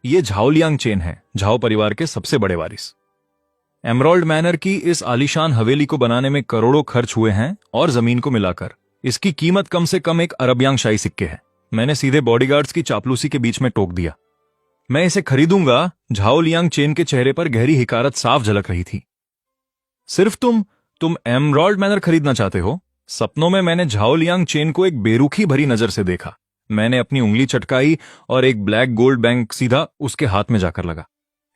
ये झाओलियांग चेन है, झाओ परिवार के सबसे बड़े वारिस। एमराल्ड मैनर की इस आलीशान हवेली को बनाने में करोड़ों खर्च हुए हैं और जमीन को मिलाकर इसकी कीमत कम से कम एक अरबयांग शाही सिक्के है। मैंने सीधे बॉडीगार्ड्स की चापलूसी के बीच में टोक दिया। मैं इसे खरीदूंगा। झाओलियांग चेन के चेहरे पर गहरी हिकारत साफ झलक रही थी। सिर्फ तुम एमराल्ड मैनर खरीदना चाहते हो? सपनों में मैंने झाओ लियांग चेन को एक बेरुखी भरी नजर से देखा। मैंने अपनी उंगली चटकाई और एक ब्लैक गोल्ड बैंक सीधा उसके हाथ में जाकर लगा।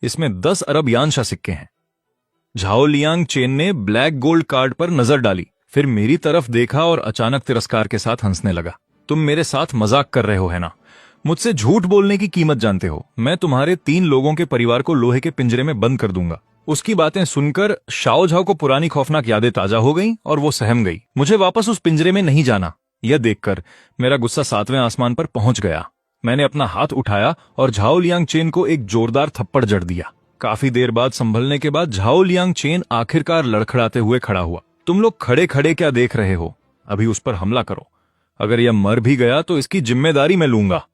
इसमें 10 अरब यानशा सिक्के हैं। झाओ लियांग चेन ने ब्लैक गोल्ड कार्ड पर नजर डाली, फिर मेरी तरफ देखा और अचानक तिरस्कार के साथ हंसने लगा। तुम मेरे साथ मजाक कर रहे हो है ना? मुझसे झूठ बोलने की कीमत जानते हो। मैं तुम्हारे 3 लोगों के परिवार को लोहे के पिंजरे में बंद कर दूंगा। उसकी बातें सुनकर शाओ झाओ को पुरानी खौफनाक यादें ताजा हो गईं और वो सहम गई। मुझे वापस उस पिंजरे में नहीं जाना। यह देखकर मेरा गुस्सा 7वें आसमान पर पहुंच गया। मैंने अपना हाथ उठाया और झाओ लियांग चेन को एक जोरदार थप्पड़ जड़ दिया। काफी देर बाद संभलने के बाद झाओ लियांग चेन आखिरकार लड़खड़ाते हुए खड़ा हुआ। तुम लोग खड़े खड़े क्या देख रहे हो? अभी उस पर हमला करो। अगर यह मर भी गया तो इसकी जिम्मेदारी मैं लूंगा।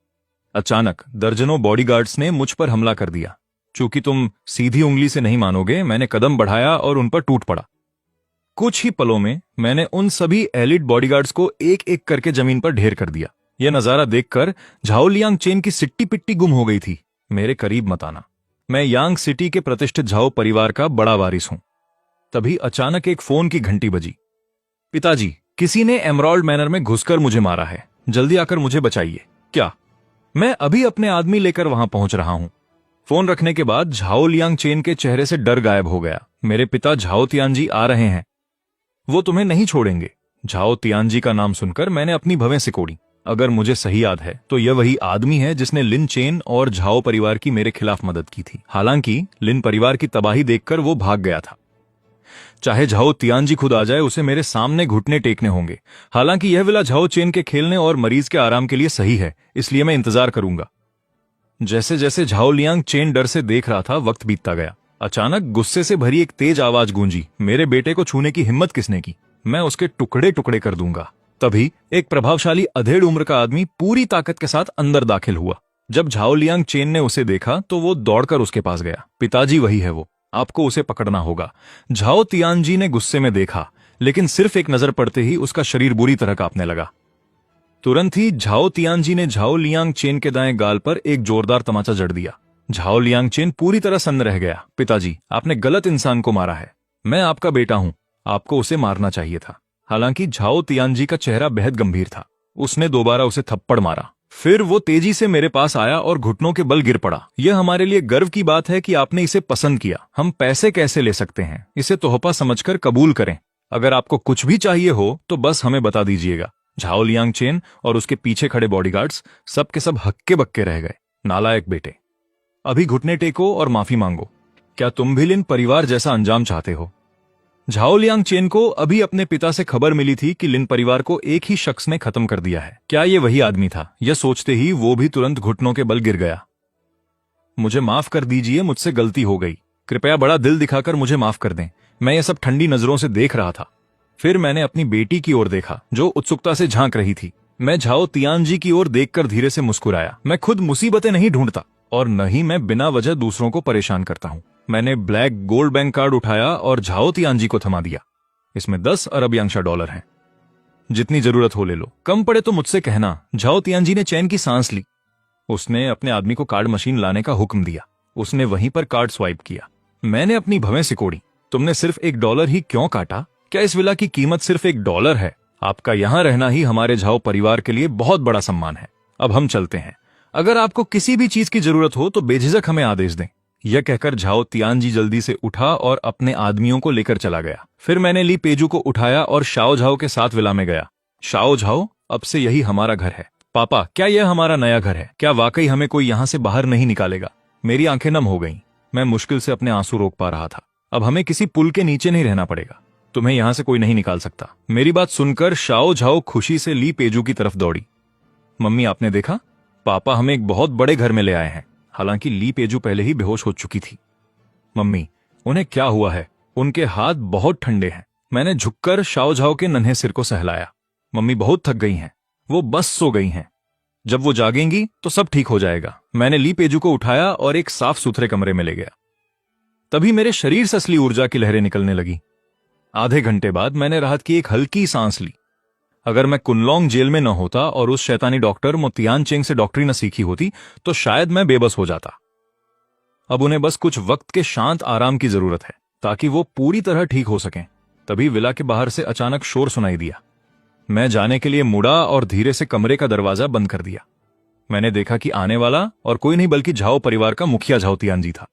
अचानक दर्जनों बॉडीगार्ड्स ने मुझ पर हमला कर दिया। चूंकि तुम सीधी उंगली से नहीं मानोगे, मैंने कदम बढ़ाया और उन पर टूट पड़ा। कुछ ही पलों में मैंने उन सभी एलिट बॉडीगार्ड्स को एक एक करके जमीन पर ढेर कर दिया। यह नजारा देखकर झाओ लियांग चेन की सिट्टी पिट्टी गुम हो गई थी। मेरे करीब मत आना। मैं यांग सिटी के प्रतिष्ठित झाओ परिवार का बड़ा वारिस हूं। तभी अचानक एक फोन की घंटी बजी। पिताजी, किसी ने एमराल्ड मैनर में घुसकर मुझे मारा है। जल्दी आकर मुझे बचाइए। क्या? मैं अभी अपने आदमी लेकर वहां पहुंच रहा हूं। फोन रखने के बाद झाओ लियांग चेन के चेहरे से डर गायब हो गया। मेरे पिता झाओ तियानजी आ रहे हैं। वो तुम्हें नहीं छोड़ेंगे। झाओ तियानजी का नाम सुनकर मैंने अपनी भवें सिकोड़ी। अगर मुझे सही याद है तो यह वही आदमी है जिसने लिन चेन और झाओ परिवार की मेरे खिलाफ मदद की थी। हालांकि लिन परिवार की तबाही देखकर वो भाग गया था। चाहे झाओ तियानजी खुद आ जाए, उसे मेरे सामने घुटने टेकने होंगे। हालांकि यह विला झाओ चेन के खेलने और मरीज के आराम के लिए सही है, इसलिए मैं इंतजार करूंगा। जैसे जैसे झाओ लियांग चेन डर से देख रहा था, वक्त बीतता गया। अचानक गुस्से से भरी एक तेज आवाज गूंजी। मेरे बेटे को छूने की हिम्मत किसने की? मैं उसके टुकड़े टुकड़े कर दूंगा। तभी एक प्रभावशाली अधेड़ उम्र का आदमी पूरी ताकत के साथ अंदर दाखिल हुआ। जब झाओ लियांग चेन ने उसे देखा तो वो दौड़कर उसके पास गया। पिताजी, वही है वो, आपको उसे पकड़ना होगा। झाओ तियानजी ने गुस्से में देखा, लेकिन सिर्फ एक नजर पड़ते ही उसका शरीर बुरी तरह कांपने लगा। तुरंत ही झाओ तियानजी ने झाओ लियांग चेन के दाएं गाल पर एक जोरदार तमाचा जड़ दिया। झाओ लियांग चेन पूरी तरह सन्न रह गया। पिताजी, आपने गलत इंसान को मारा है। मैं आपका बेटा हूं, आपको उसे मारना चाहिए था। हालांकि झाओ तियानजी का चेहरा बेहद गंभीर था। उसने दोबारा उसे थप्पड़ मारा। फिर वो तेजी से मेरे पास आया और घुटनों के बल गिर पड़ा। यह हमारे लिए गर्व की बात है कि आपने इसे पसंद किया। हम पैसे कैसे ले सकते हैं? इसे तोहफा समझकर कबूल करें। अगर आपको कुछ भी चाहिए हो तो बस हमें बता दीजिएगा। झाओ लियांग चेन और उसके पीछे खड़े बॉडीगार्ड्स सब के सब हक्के बक्के रह गए। नालायक बेटे, अभी घुटने टेको और माफी मांगो। क्या तुम भी लिन परिवार जैसा अंजाम चाहते हो? झाओ लियांग चेन को अभी अपने पिता से खबर मिली थी कि लिन परिवार को एक ही शख्स ने खत्म कर दिया है। क्या ये वही आदमी था? यह सोचते ही वो भी तुरंत घुटनों के बल गिर गया। मुझे माफ कर दीजिए, मुझसे गलती हो गई। कृपया बड़ा दिल दिखाकर मुझे माफ कर दें। मैं ये सब ठंडी नजरों से देख रहा था। फिर मैंने अपनी बेटी की ओर देखा जो उत्सुकता से झांक रही थी। मैं झाओ तियानजी की ओर देखकर धीरे से मुस्कुराया। मैं खुद मुसीबतें नहीं ढूंढता और न ही मैं बिना वजह दूसरों को परेशान करता हूं। मैंने ब्लैक गोल्ड बैंक कार्ड उठाया और झाओ तियानजी को थमा दिया। इसमें 10 अरब यांगशा डॉलर हैं। जितनी जरूरत हो ले लो, कम पड़े तो मुझसे कहना। झाओ तियानजी ने चैन की सांस ली। उसने अपने आदमी को कार्ड मशीन लाने का हुक्म दिया। उसने वहीं पर कार्ड स्वाइप किया। मैंने अपनी भवें सिकोड़ी। तुमने सिर्फ $1 ही क्यों काटा? क्या इस विला की कीमत सिर्फ $1 है? आपका यहां रहना ही हमारे झाओ परिवार के लिए बहुत बड़ा सम्मान है। अब हम चलते हैं। अगर आपको किसी भी चीज की जरूरत हो तो बेझिझक हमें आदेश दें। यह कहकर झाओ तियानजी जल्दी से उठा और अपने आदमियों को लेकर चला गया। फिर मैंने ली पेजू को उठाया और शाओ झाओ के साथ विला में गया। शाओ झाओ, अब से यही हमारा घर है। पापा, क्या यह हमारा नया घर है? क्या वाकई हमें कोई यहां से बाहर नहीं निकालेगा? मेरी आंखें नम हो गईं। मैं मुश्किल से अपने आंसू रोक पा रहा था। अब हमें किसी पुल के नीचे नहीं रहना पड़ेगा। तुम्हें यहां से कोई नहीं निकाल सकता। मेरी बात सुनकर शाओ झाओ खुशी से ली पेजू की तरफ दौड़ी। मम्मी, आपने देखा? पापा हमें एक बहुत बड़े घर में ले आए हैं। हालांकि ली पेजू पहले ही बेहोश हो चुकी थी। मम्मी, उन्हें क्या हुआ है? उनके हाथ बहुत ठंडे हैं। मैंने झुककर शाओ झाओ के नन्हे सिर को सहलाया। मम्मी बहुत थक गई हैं। वो बस सो गई हैं। जब वो जागेंगी तो सब ठीक हो जाएगा। मैंने ली पेजू को उठाया और एक साफ सुथरे कमरे में ले गया। तभी मेरे शरीर से असली ऊर्जा की लहरें निकलने लगी। आधे घंटे बाद मैंने राहत की एक हल्की सांस ली। अगर मैं कुनलोंग जेल में न होता और उस शैतानी डॉक्टर मोतियान चेंग से डॉक्टरी न सीखी होती तो शायद मैं बेबस हो जाता। अब उन्हें बस कुछ वक्त के शांत आराम की जरूरत है ताकि वो पूरी तरह ठीक हो सकें। तभी विला के बाहर से अचानक शोर सुनाई दिया। मैं जाने के लिए मुड़ा और धीरे से कमरे का दरवाजा बंद कर दिया। मैंने देखा कि आने वाला और कोई नहीं बल्कि झाओ परिवार का मुखिया झाओ तियानजी था।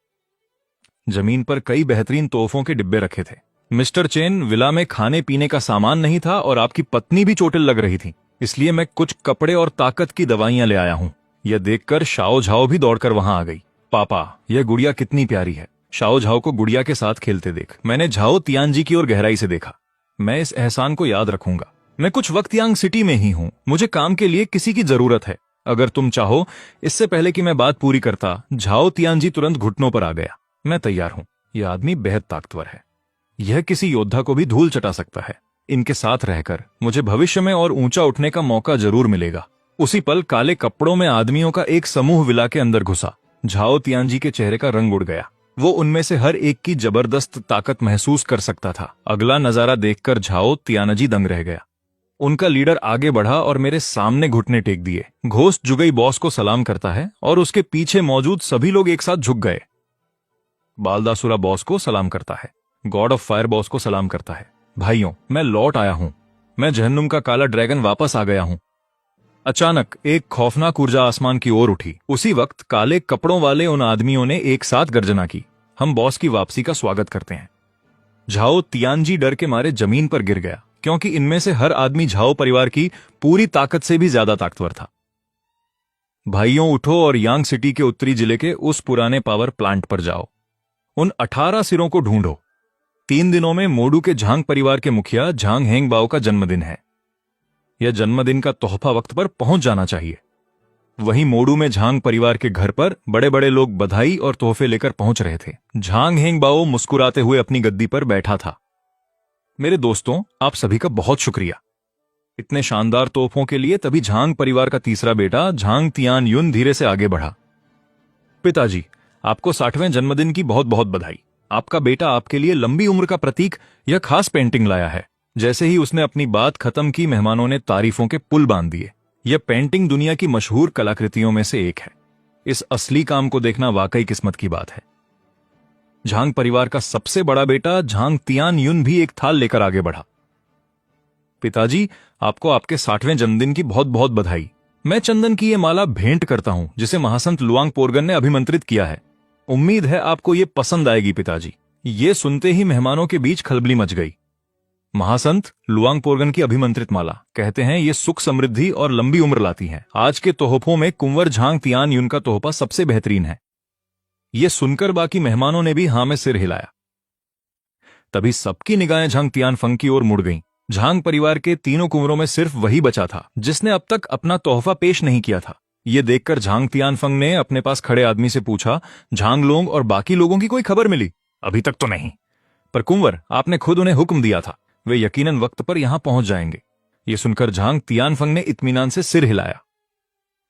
जमीन पर कई बेहतरीन तोहफों के डिब्बे रखे थे। मिस्टर चेन, विला में खाने पीने का सामान नहीं था और आपकी पत्नी भी चोटिल लग रही थी, इसलिए मैं कुछ कपड़े और ताकत की दवाइयां ले आया हूं। यह देखकर शाओ झाओ भी दौड़कर वहां आ गई। पापा, यह गुड़िया कितनी प्यारी है। शाओ झाओ को गुड़िया के साथ खेलते देख मैंने झाओ तियानजी की ओर गहराई से देखा। मैं इस एहसान को याद रखूंगा। मैं कुछ वक्त यांग सिटी में ही हूं। मुझे काम के लिए किसी की जरूरत है। अगर तुम चाहो। इससे पहले कि मैं बात पूरी करता, झाओ तियानजी तुरंत घुटनों पर आ गया। मैं तैयार हूं। यह आदमी बेहद ताकतवर है। यह किसी योद्धा को भी धूल चटा सकता है। इनके साथ रहकर मुझे भविष्य में और ऊंचा उठने का मौका जरूर मिलेगा। उसी पल काले कपड़ों में आदमियों का एक समूह विला के अंदर घुसा। झाओ तियानजी के चेहरे का रंग उड़ गया। वो उनमें से हर एक की जबरदस्त ताकत महसूस कर सकता था। अगला नजारा देखकर झाओ तियानजी दंग रह गया। उनका लीडर आगे बढ़ा और मेरे सामने घुटने टेक दिए। घोस्ट जुगई बॉस को सलाम करता है और उसके पीछे मौजूद सभी लोग एक साथ झुक गए। बालदासुरा बॉस को सलाम करता है। गॉड ऑफ फायर बॉस को सलाम करता है। भाइयों, मैं लौट आया हूं। मैं जहन्नुम का काला ड्रैगन वापस आ गया हूं। अचानक एक खौफनाक ऊर्जा आसमान की ओर उठी। उसी वक्त काले कपड़ों वाले उन आदमियों ने एक साथ गर्जना की। हम बॉस की वापसी का स्वागत करते हैं। झाओ तियानजी डर के मारे जमीन पर गिर गया, क्योंकि इनमें से हर आदमी झाओ परिवार की पूरी ताकत से भी ज्यादा ताकतवर था। भाइयों, उठो और यांग सिटी के उत्तरी जिले के उस पुराने पावर प्लांट पर जाओ। उन 18 सिरों को ढूंढो। 3 दिनों में मोडू के झांग परिवार के मुखिया झांग हेंग बाओ का जन्मदिन है। यह जन्मदिन का तोहफा वक्त पर पहुंच जाना चाहिए। वहीं मोडू में झांग परिवार के घर पर बड़े बड़े लोग बधाई और तोहफे लेकर पहुंच रहे थे। झांग हेंग बाओ मुस्कुराते हुए अपनी गद्दी पर बैठा था। मेरे दोस्तों, आप सभी का बहुत शुक्रिया इतने शानदार तोहफों के लिए। तभी झांग परिवार का तीसरा बेटा झांग तियान युन धीरे से आगे बढ़ा। पिताजी, आपको 60वें जन्मदिन की बहुत बहुत बधाई। आपका बेटा आपके लिए लंबी उम्र का प्रतीक यह खास पेंटिंग लाया है। जैसे ही उसने अपनी बात खत्म की, मेहमानों ने तारीफों के पुल बांध दिए। यह पेंटिंग दुनिया की मशहूर कलाकृतियों में से एक है। इस असली काम को देखना वाकई किस्मत की बात है। झांग परिवार का सबसे बड़ा बेटा झांग तियान युन भी एक थाल लेकर आगे बढ़ा। पिताजी, आपको आपके 60वें जन्मदिन की बहुत बहुत बधाई। मैं चंदन की ये माला भेंट करता हूं, जिसे महासंत लुआंग पोरगन ने अभिमंत्रित किया है। उम्मीद है आपको ये पसंद आएगी पिताजी। ये सुनते ही मेहमानों के बीच खलबली मच गई। महासंत लुआंग पोरगन की अभिमंत्रित माला, कहते हैं ये सुख समृद्धि और लंबी उम्र लाती है। आज के तोहफों में कुंवर झांग तियान युन का तोहफा सबसे बेहतरीन है। ये सुनकर बाकी मेहमानों ने भी हां में सिर हिलाया। तभी सबकी निगाहें झांग तियान फंग की ओर मुड़ गईं। झांग परिवार के तीनों कुंवरों में सिर्फ वही बचा था जिसने अब तक अपना तोहफा पेश नहीं किया था। ये देखकर झांग तियान फंग ने अपने पास खड़े आदमी से पूछा, झांग लोंग और बाकी लोगों की कोई खबर मिली? अभी तक तो नहीं, पर कुंवर, आपने खुद उन्हें हुक्म दिया था। वे यकीनन वक्त पर यहां पहुंच जाएंगे। ये सुनकर झांग तियान फंग ने इत्मीनान से सिर हिलाया।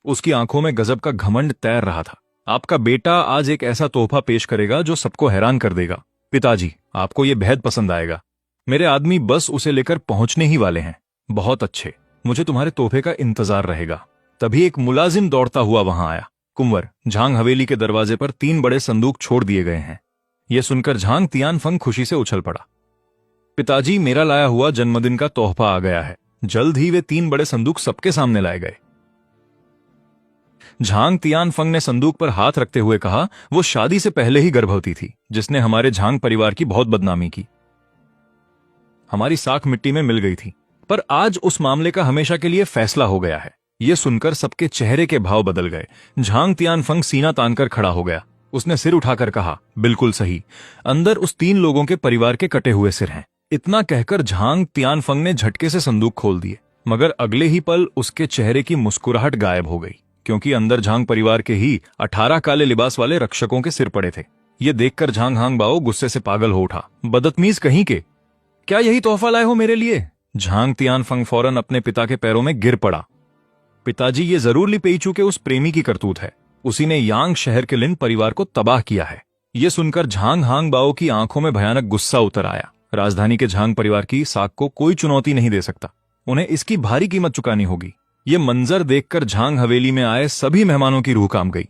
उसकी आंखों में गजब का घमंड तैर रहा था। आपका बेटा आज एक ऐसा तोहफा पेश करेगा जो सबको हैरान कर देगा। पिताजी, आपको यह बेहद पसंद आएगा। मेरे आदमी बस उसे लेकर पहुंचने ही वाले हैं। बहुत अच्छे, मुझे तुम्हारे तोहफे का इंतजार रहेगा। तभी एक मुलाजिम दौड़ता हुआ वहां आया। कुंवर, झांग हवेली के दरवाजे पर 3 बड़े संदूक छोड़ दिए गए हैं। यह सुनकर झांग तियान फंग खुशी से उछल पड़ा। पिताजी, मेरा लाया हुआ जन्मदिन का तोहफा आ गया है। जल्द ही वे 3 बड़े संदूक सबके सामने लाए गए। झांग तियान फंग ने संदूक पर हाथ रखते हुए कहा, वो शादी से पहले ही गर्भवती थी, जिसने हमारे झांग परिवार की बहुत बदनामी की। हमारी साख मिट्टी में मिल गई थी, पर आज उस मामले का हमेशा के लिए फैसला हो गया है। यह सुनकर सबके चेहरे के भाव बदल गए। झांग तियान फंग सीना तानकर खड़ा हो गया। उसने सिर उठाकर कहा, बिल्कुल सही, अंदर उस 3 लोगों के परिवार के कटे हुए सिर हैं। इतना कहकर झांग तियान फंग ने झटके से संदूक खोल दिए, मगर अगले ही पल उसके चेहरे की मुस्कुराहट गायब हो गई, क्योंकि अंदर झांग परिवार के ही 18 काले लिबास वाले रक्षकों के सिर पड़े थे। यह देखकर झांग हांग बाओ गुस्से से पागल हो उठा। बदतमीज कहीं के, क्या यही तोहफा लाए हो मेरे लिए? झांग तियान फंग फौरन अपने पिता के पैरों में गिर पड़ा। पिताजी, ये जरूर लिपेइचू के उस प्रेमी की करतूत है। उसी ने यांग शहर के लिन परिवार को तबाह किया है। यह सुनकर झांग हांग बाओ की आंखों में भयानक गुस्सा उतर आया। राजधानी के झांग परिवार की साख को कोई चुनौती नहीं दे सकता। उन्हें इसकी भारी कीमत चुकानी होगी। यह मंजर देखकर झांग हवेली में आए सभी मेहमानों की रूह कांप गई।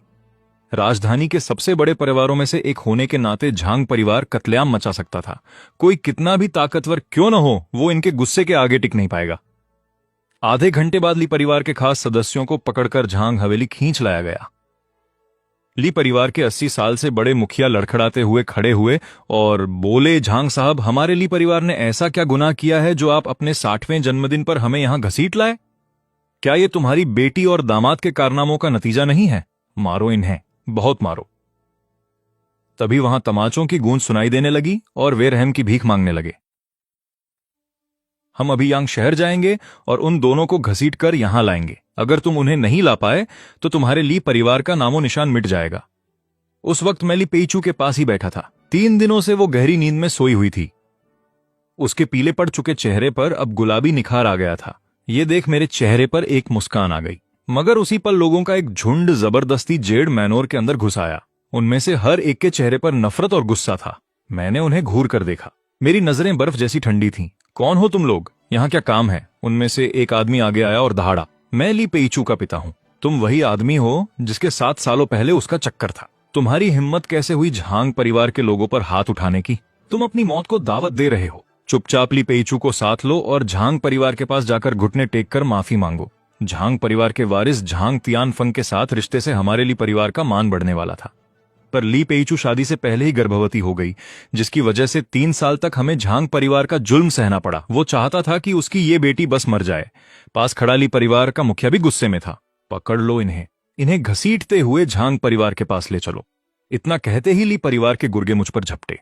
राजधानी के सबसे बड़े परिवारों में से एक होने के नाते झांग परिवार कत्लेआम मचा सकता था। कोई कितना भी ताकतवर क्यों न हो, वो इनके गुस्से के आगे टिक नहीं पाएगा। आधे घंटे बाद ली परिवार के खास सदस्यों को पकड़कर झांग हवेली खींच लाया गया। ली परिवार के 80 साल से बड़े मुखिया लड़खड़ाते हुए खड़े हुए और बोले, झांग साहब, हमारे ली परिवार ने ऐसा क्या गुनाह किया है जो आप अपने 60वें जन्मदिन पर हमें यहां घसीट लाए? क्या ये तुम्हारी बेटी और दामाद के कारनामों का नतीजा नहीं है? मारो इन्हें, बहुत मारो। तभी वहां तमाचों की गूंज सुनाई देने लगी और वे रहम की भीख मांगने लगे। हम अभी यांग शहर जाएंगे और उन दोनों को घसीट कर यहां लाएंगे। अगर तुम उन्हें नहीं ला पाए तो तुम्हारे ली परिवार का नामो निशान मिट जाएगा। उस वक्त मैं ली पेईचू के पास ही बैठा था। 3 दिनों से वो गहरी नींद में सोई हुई थी। उसके पीले पड़ चुके चेहरे पर अब गुलाबी निखार आ गया था। ये देख मेरे चेहरे पर एक मुस्कान आ गई। मगर उसी पल लोगों का एक झुंड जबरदस्ती जेड मैनोर के अंदर घुस आया। उनमें से हर एक के चेहरे पर नफरत और गुस्सा था। मैंने उन्हें घूर कर देखा। मेरी नजरें बर्फ जैसी ठंडी थीं। कौन हो तुम लोग? यहाँ क्या काम है? उनमें से एक आदमी आगे आया और दहाड़ा, मैं ली पेईचू का पिता हूँ। तुम वही आदमी हो जिसके 7 सालों पहले उसका चक्कर था। तुम्हारी हिम्मत कैसे हुई झांग परिवार के लोगों पर हाथ उठाने की? तुम अपनी मौत को दावत दे रहे हो। चुपचाप ली पेईचू को साथ लो और झांग परिवार के पास जाकर घुटने टेक कर माफी मांगो। झांग परिवार के वारिस झांग तियानफंग के साथ रिश्ते से हमारे ली परिवार का मान बढ़ने वाला था, पर ली पेईचू शादी से पहले ही गर्भवती हो गई, जिसकी वजह से 3 साल तक हमें झांग परिवार का जुल्म सहना पड़ा। वो चाहता था कि उसकी ये बेटी बस मर जाए। पास खड़ा ली परिवार का मुखिया भी गुस्से में था। पकड़ लो इन्हें, इन्हें घसीटते हुए झांग परिवार के पास ले चलो। इतना कहते ही ली परिवार के गुर्गे मुझ पर झपटे,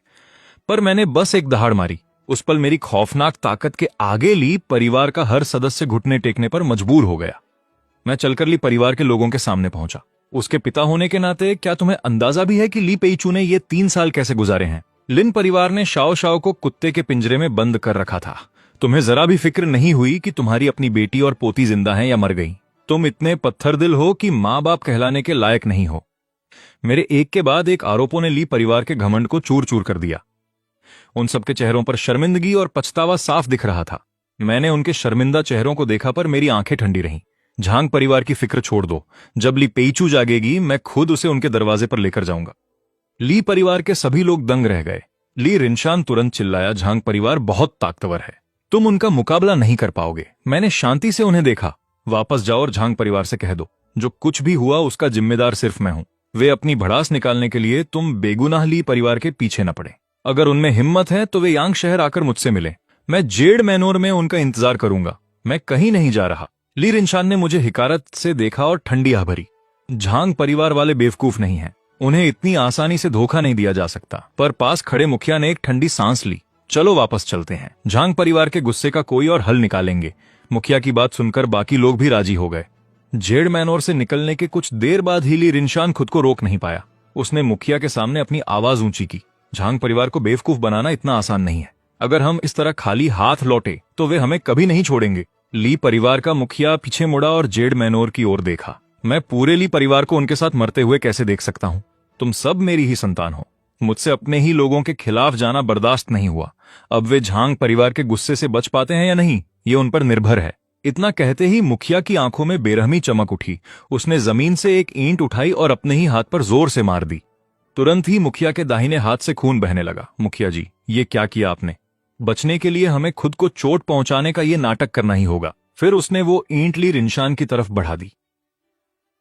पर मैंने बस एक दहाड़ मारी। उस पल मेरी खौफनाक ताकत के आगे ली परिवार का हर सदस्य घुटने टेकने पर मजबूर हो गया। मैं चलकर ली परिवार के लोगों के सामने पहुंचा। उसके पिता होने के नाते क्या तुम्हें अंदाजा भी है कि ली पेईचू ने ये 3 साल कैसे गुजारे हैं? लिन परिवार ने शाओ शाओ को कुत्ते के पिंजरे में बंद कर रखा था। तुम्हें जरा भी फिक्र नहीं हुई कि तुम्हारी अपनी बेटी और पोती जिंदा हैं या मर गई। तुम इतने पत्थर दिल हो कि माँ बाप कहलाने के लायक नहीं हो। मेरे एक के बाद एक आरोपों ने ली परिवार के घमंड को चूर चूर कर दिया। उन सबके चेहरों पर शर्मिंदगी और पछतावा साफ दिख रहा था। मैंने उनके शर्मिंदा चेहरों को देखा, पर मेरी आंखें ठंडी रहीं। झांग परिवार की फिक्र छोड़ दो। जब ली पेईचू जागेगी मैं खुद उसे उनके दरवाजे पर लेकर जाऊंगा। ली परिवार के सभी लोग दंग रह गए। ली रिनशान तुरंत चिल्लाया, झांग परिवार बहुत ताकतवर है, तुम उनका मुकाबला नहीं कर पाओगे। मैंने शांति से उन्हें देखा। वापस जाओ और झांग परिवार से कह दो, जो कुछ भी हुआ उसका जिम्मेदार सिर्फ मैं हूं। वे अपनी भड़ास निकालने के लिए तुम बेगुनाह ली परिवार के पीछे न पड़े। अगर उनमें हिम्मत है तो वे यांग शहर आकर मुझसे मिले। मैं जेड मैनोर में उनका इंतजार करूंगा। मैं कहीं नहीं जा रहा। ली रिनशान ने मुझे हिकारत से देखा और ठंडी आह भरी। झांग परिवार वाले बेवकूफ नहीं हैं। उन्हें इतनी आसानी से धोखा नहीं दिया जा सकता। पर पास खड़े मुखिया ने एक ठंडी सांस ली। चलो वापस चलते हैं। झांग परिवार के गुस्से का कोई और हल निकालेंगे। मुखिया की बात सुनकर बाकी लोग भी राजी हो गए। जेड मैनोर से निकलने के कुछ देर बाद ही ली रिनशान खुद को रोक नहीं पाया। उसने मुखिया के सामने अपनी आवाज ऊंची की। झांग परिवार को बेवकूफ बनाना इतना आसान नहीं है। अगर हम इस तरह खाली हाथ लौटे तो वे हमें कभी नहीं छोड़ेंगे। ली परिवार का मुखिया पीछे मुड़ा और जेड मैनोर की ओर देखा। मैं पूरे ली परिवार को उनके साथ मरते हुए कैसे देख सकता हूं? तुम सब मेरी ही संतान हो। मुझसे अपने ही लोगों के खिलाफ जाना बर्दाश्त नहीं हुआ। अब वे झांग परिवार के गुस्से से बच पाते हैं या नहीं, ये उन पर निर्भर है। इतना कहते ही मुखिया की आंखों में बेरहमी चमक उठी। उसने जमीन से एक ईंट उठाई और अपने ही हाथ पर जोर से मार दी। तुरंत ही मुखिया के दाहिने हाथ से खून बहने लगा। मुखिया जी, ये क्या किया आपने? बचने के लिए हमें खुद को चोट पहुंचाने का ये नाटक करना ही होगा। फिर उसने वो ईंट ली रिनशान की तरफ बढ़ा दी।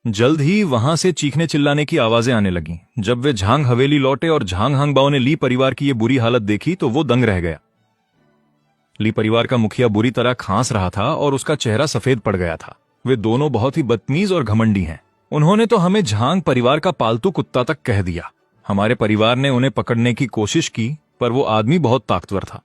जल्द ही वहां से चीखने चिल्लाने की आवाजें आने लगीं। जब वे झांग हवेली लौटे और झांग हांगबाओ ने ली परिवार की ये बुरी हालत देखी तो वो दंग रह गया। ली परिवार का मुखिया बुरी तरह खांस रहा था और उसका चेहरा सफेद पड़ गया था। वे दोनों बहुत ही बदतमीज और घमंडी हैं। उन्होंने तो हमें झांग परिवार का पालतू कुत्ता तक कह दिया। हमारे परिवार ने उन्हें पकड़ने की कोशिश की, पर वो आदमी बहुत ताकतवर था।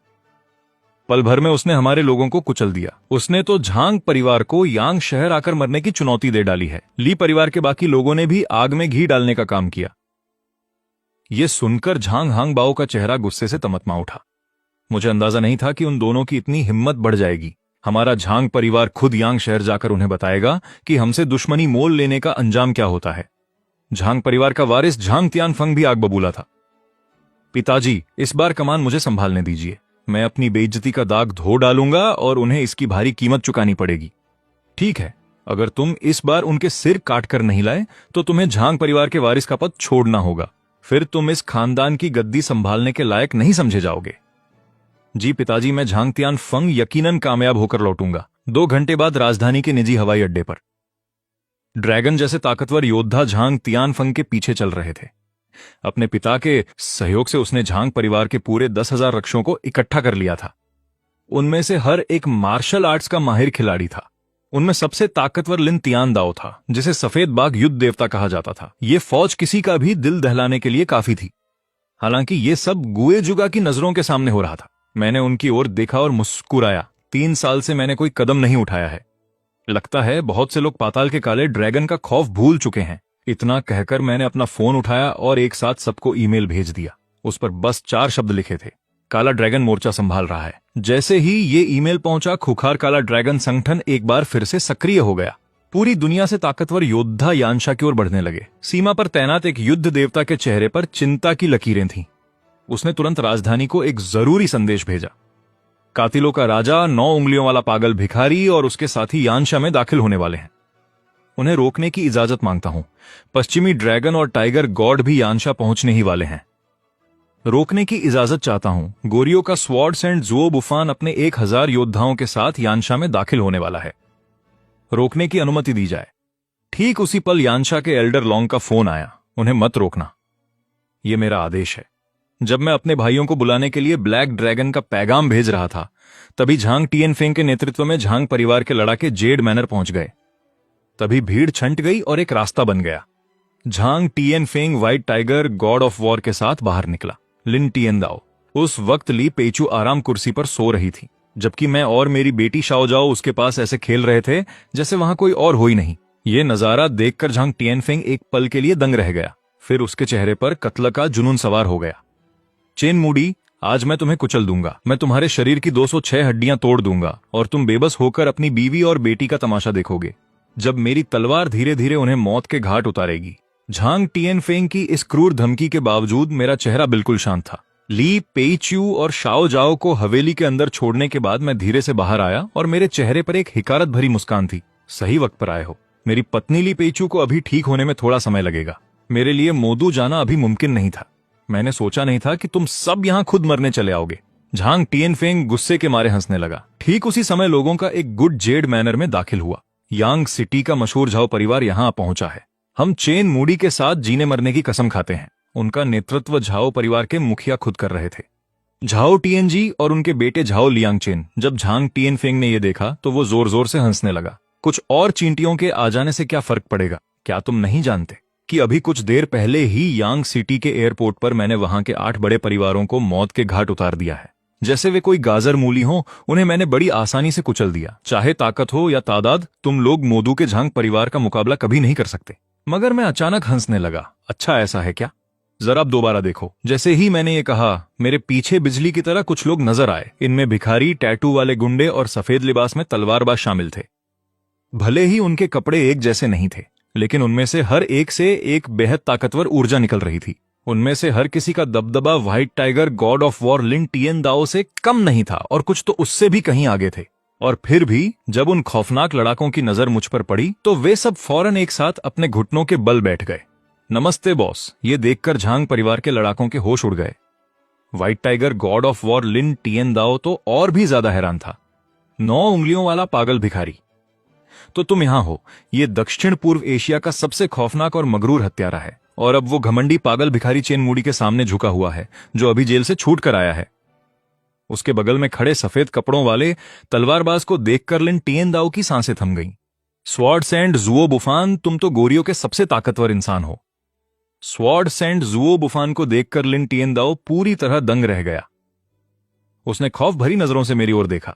पल भर में उसने हमारे लोगों को कुचल दिया। उसने तो झांग परिवार को यांग शहर आकर मरने की चुनौती दे डाली है। ली परिवार के बाकी लोगों ने भी आग में घी डालने का काम किया। यह सुनकर झांग हांगबाओ का चेहरा गुस्से से तमतमा उठा। मुझे अंदाजा नहीं था कि उन दोनों की इतनी हिम्मत बढ़ जाएगी। हमारा झांग परिवार खुद यांग शहर जाकर उन्हें बताएगा कि हमसे दुश्मनी मोल लेने का अंजाम क्या होता है। झांग परिवार का वारिस झांग तियानफंग भी आग बबूला था। पिताजी, इस बार कमान मुझे संभालने दीजिए। मैं अपनी बेइज्जती का दाग धो डालूंगा और उन्हें इसकी भारी कीमत चुकानी पड़ेगी। ठीक है, अगर तुम इस बार उनके सिर काट कर नहीं लाए तो तुम्हें झांग परिवार के वारिस का पद छोड़ना होगा। फिर तुम इस खानदान की गद्दी संभालने के लायक नहीं समझे जाओगे। जी पिताजी, मैं झांग तियानफंग यकीनन कामयाब होकर लौटूंगा। 2 घंटे बाद राजधानी के निजी हवाई अड्डे पर ड्रैगन जैसे ताकतवर योद्धा झांग तियानफंग के पीछे चल रहे थे। अपने पिता के सहयोग से उसने झांग परिवार के पूरे 10,000 रक्षों को इकट्ठा कर लिया था। उनमें से हर एक मार्शल आर्ट्स का माहिर खिलाड़ी था। उनमें सबसे ताकतवर लिन तियानदाओ था, जिसे सफेद बाघ युद्ध देवता कहा जाता था। ये फौज किसी का भी दिल दहलाने के लिए काफी थी। हालांकि ये सब गुए जुगा की नजरों के सामने हो रहा था। मैंने उनकी ओर देखा और मुस्कुराया। 3 साल से मैंने कोई कदम नहीं उठाया है। लगता है बहुत से लोग पाताल के काले ड्रैगन का खौफ भूल चुके हैं। इतना कहकर मैंने अपना फोन उठाया और एक साथ सबको ईमेल भेज दिया। उस पर बस 4 शब्द लिखे थे, काला ड्रैगन मोर्चा संभाल रहा है। जैसे ही ये ईमेल पहुंचा, खुखार काला ड्रैगन संगठन एक बार फिर से सक्रिय हो गया। पूरी दुनिया से ताकतवर योद्धा यानशा की ओर बढ़ने लगे। सीमा पर तैनात एक युद्ध देवता के चेहरे पर चिंता की लकीरें थीं। उसने तुरंत राजधानी को एक जरूरी संदेश भेजा। कातिलों का राजा, 9 उंगलियों वाला पागल भिखारी और उसके साथी यानशा में दाखिल होने वाले हैं। उन्हें रोकने की इजाजत मांगता हूं। पश्चिमी ड्रैगन और टाइगर गॉड भी यानशा पहुंचने ही वाले हैं। रोकने की इजाजत चाहता हूं। गोरियो का स्वॉर्ड्स एंड जुओ बुफान अपने 1000 योद्धाओं के साथ यानशा में दाखिल होने वाला है। रोकने की अनुमति दी जाए। ठीक उसी पल यानशा के एल्डर लॉन्ग का फोन आया। उन्हें मत रोकना, यह मेरा आदेश है। जब मैं अपने भाइयों को बुलाने के लिए ब्लैक ड्रैगन का पैगाम भेज रहा था, तभी झांग टिएनफेंग के नेतृत्व में झांग परिवार के लड़ाके जेड मैनर पहुंच गए। तभी भीड़ छंट गई और एक रास्ता बन गया। Zhang Tianfeng white tiger god of war के साथ बाहर निकला। लिन टिएनदाओ। उस वक्त ली पेचू आराम कुर्सी पर सो रही थी, जबकि मैं और मेरी बेटी शाओजाओ उसके पास ऐसे खेल रहे थे जैसे वहां कोई और हो ही नहीं। ये नजारा देखकर झांग टिएनफेंग एक पल के लिए दंग रह गया। फिर उसके चेहरे पर कत्ल का जुनून सवार हो गया। चेन मूडी, आज मैं तुम्हें कुचल दूंगा। मैं तुम्हारे शरीर की 206 हड्डियां तोड़ दूंगा और तुम बेबस होकर अपनी बीवी और बेटी का तमाशा देखोगे, जब मेरी तलवार धीरे धीरे उन्हें मौत के घाट उतारेगी। झांग टिएनफेंग की इस क्रूर धमकी के बावजूद मेरा चेहरा बिल्कुल शांत था। ली पेइच्यू और शाओ जाओ को हवेली के अंदर छोड़ने के बाद मैं धीरे से बाहर आया और मेरे चेहरे पर एक हिकारत भरी मुस्कान थी। सही वक्त पर आए हो। मेरी पत्नी ली पेइच्यू को अभी ठीक होने में थोड़ा समय लगेगा। मेरे लिए मोदू जाना अभी मुमकिन नहीं था। मैंने सोचा नहीं था कि तुम सब यहां खुद मरने चले आओगे। झांग टिएनफेंग गुस्से के मारे हंसने लगा। ठीक उसी समय लोगों का एक गुड जेड मैनर में दाखिल हुआ। यांग सिटी का मशहूर झाओ परिवार यहां पहुंचा है। हम चेन मूडी के साथ जीने मरने की कसम खाते हैं। उनका नेतृत्व झाओ परिवार के मुखिया खुद कर रहे थे, झाओ टिएनजी और उनके बेटे झाओ लियांगचेन। जब झांग टिएनफेंग ने यह देखा तो वो जोर जोर से हंसने लगा। कुछ और चींटियों के आ जाने से क्या फर्क पड़ेगा? क्या तुम नहीं जानते कि अभी कुछ देर पहले ही यांग सिटी के एयरपोर्ट पर मैंने वहां के 8 बड़े परिवारों को मौत के घाट उतार दिया है। जैसे वे कोई गाजर मूली हो, उन्हें मैंने बड़ी आसानी से कुचल दिया। चाहे ताकत हो या तादाद, तुम लोग मोदू के झांग परिवार का मुकाबला कभी नहीं कर सकते। मगर मैं अचानक हंसने लगा। अच्छा ऐसा है क्या? जरा अब दोबारा देखो। जैसे ही मैंने ये कहा, मेरे पीछे बिजली की तरह कुछ लोग नजर आए। इनमें भिखारी, टैटू वाले गुंडे और सफेद लिबास में तलवारबाज शामिल थे। भले ही उनके कपड़े एक जैसे नहीं थे, लेकिन उनमें से हर एक से एक बेहद ताकतवर ऊर्जा निकल रही थी। उनमें से हर किसी का दबदबा white tiger god of war Lin Tiandao से कम नहीं था और कुछ तो उससे भी कहीं आगे थे। और फिर भी जब उन खौफनाक लड़ाकों की नजर मुझ पर पड़ी तो वे सब फौरन एक साथ अपने घुटनों के बल बैठ गए। नमस्ते बॉस। ये देखकर झांग परिवार के लड़ाकों के होश उड़ गए। White tiger god of war Lin Tiandao तो और भी ज्यादा हैरान था। 9 उंगलियों वाला पागल भिखारी, तो तुम यहां हो। ये दक्षिण पूर्व एशिया का सबसे खौफनाक और मगरूर हत्यारा है, और अब वो घमंडी पागल भिखारी चेन मूडी के सामने झुका हुआ है, जो अभी जेल से छूट कर आया है। उसके बगल में खड़े सफेद कपड़ों वाले तलवारबाज को देखकर लिन टिएनदाओ की सांसें थम गईं। स्वॉर्ड्स एंड जुओ बुफान, तुम तो गोरियों के सबसे ताकतवर इंसान हो। स्वॉर्ड्स एंड जुओ बुफान को देखकर लिन टिएनदाओ पूरी तरह दंग रह गया। उसने खौफ भरी नजरों से मेरी ओर देखा।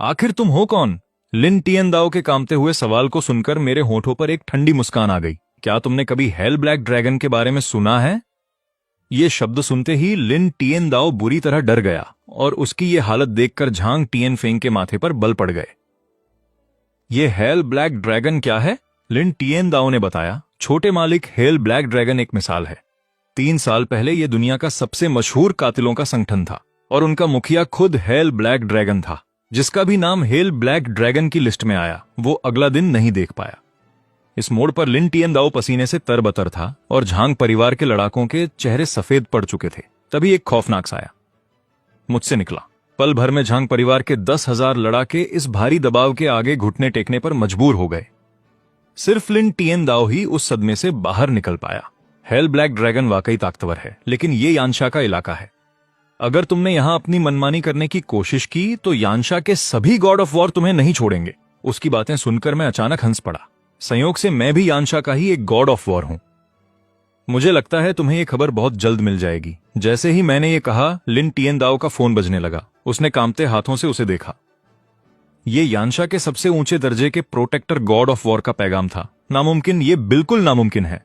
आखिर तुम हो कौन? लिन टिएनदाओ के कांपते हुए सवाल को सुनकर मेरे होठों पर एक ठंडी मुस्कान आ गई। क्या तुमने कभी हेल ब्लैक ड्रैगन के बारे में सुना है? ये शब्द सुनते ही लिन टिएनदाओ बुरी तरह डर गया और उसकी ये हालत देखकर झांग टिएनफेंग के माथे पर बल पड़ गए। ये हेल ब्लैक ड्रैगन क्या है? लिन टिएनदाओ ने बताया। छोटे मालिक, हेल ब्लैक ड्रैगन एक मिसाल है। 3 साल पहले यह दुनिया का सबसे मशहूर कातिलों का संगठन था और उनका मुखिया खुद हेल ब्लैक ड्रैगन था। जिसका भी नाम हेल ब्लैक ड्रैगन की लिस्ट में आया, वो अगला दिन नहीं देख पाया। इस मोड़ पर लिन टिएनदाओ पसीने से तरबतर था और झांग परिवार के लड़ाकों के चेहरे सफेद पड़ चुके थे। तभी एक खौफनाक साया मुझसे निकला। पल भर में झांग परिवार के 10,000 लड़ाके इस भारी दबाव के आगे घुटने टेकने पर मजबूर हो गए। सिर्फ लिन टिएन दाओ ही उस सदमे से बाहर निकल पाया। हेल ब्लैक ड्रैगन वाकई ताकतवर है, लेकिन ये यानशा का इलाका है। अगर तुमने यहां अपनी मनमानी करने की कोशिश की तो यानशा के सभी गॉड ऑफ वॉर तुम्हें नहीं छोड़ेंगे। उसकी बातें सुनकर मैं अचानक हंस पड़ा। संयोग से मैं भी यानशा का ही एक गॉड ऑफ वॉर हूं। मुझे लगता है तुम्हें यह खबर बहुत जल्द मिल जाएगी। जैसे ही मैंने ये कहा, लिन टिएन दाओ का फोन बजने लगा। उसने कांपते हाथों से उसे देखा। ये यानशा के सबसे ऊंचे दर्जे के प्रोटेक्टर गॉड ऑफ वॉर का पैगाम था। नामुमकिन, ये बिल्कुल नामुमकिन है।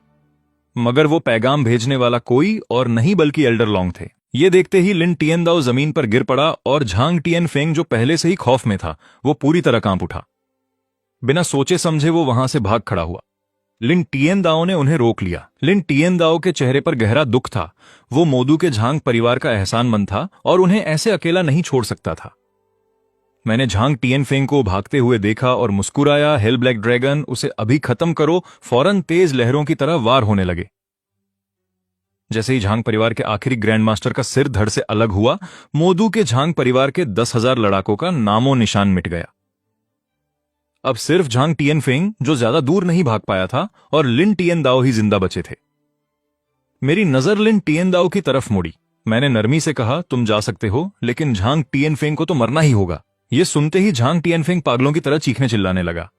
मगर वो पैगाम भेजने वाला कोई और नहीं बल्कि एल्डर लॉन्ग थे। ये देखते ही लिन टिएन दाओ जमीन पर गिर पड़ा और झांग टिएन फेंग, जो पहले से ही खौफ में था, वो पूरी तरह कांप उठा। बिना सोचे समझे वो वहां से भाग खड़ा हुआ। लिन टिएन दाओ ने उन्हें रोक लिया। लिन टिएन दाओ के चेहरे पर गहरा दुख था। वो मोदू के झांग परिवार का एहसानमंद था और उन्हें ऐसे अकेला नहीं छोड़ सकता था। मैंने झांग टिएन फेंग को भागते हुए देखा और मुस्कुराया। हेल ब्लैक ड्रैगन, उसे अभी खत्म करो। फौरन तेज लहरों की तरह वार होने लगे। जैसे ही झांग परिवार के आखिरी ग्रैंड मास्टर का सिर धड़ से अलग हुआ, मोदू के झांग परिवार के 10,000 लड़ाकों का नामो निशान मिट गया। अब सिर्फ झांग टिएन फेंग, जो ज्यादा दूर नहीं भाग पाया था, और लिन टिएन दाओ ही जिंदा बचे थे। मेरी नजर लिन टिएन दाओ की तरफ मुड़ी। मैंने नरमी से कहा, तुम जा सकते हो, लेकिन झांग टिएन फेंग को तो मरना ही होगा। यह सुनते ही झांग टिएन फेंग पागलों की तरह चीखने चिल्लाने लगा।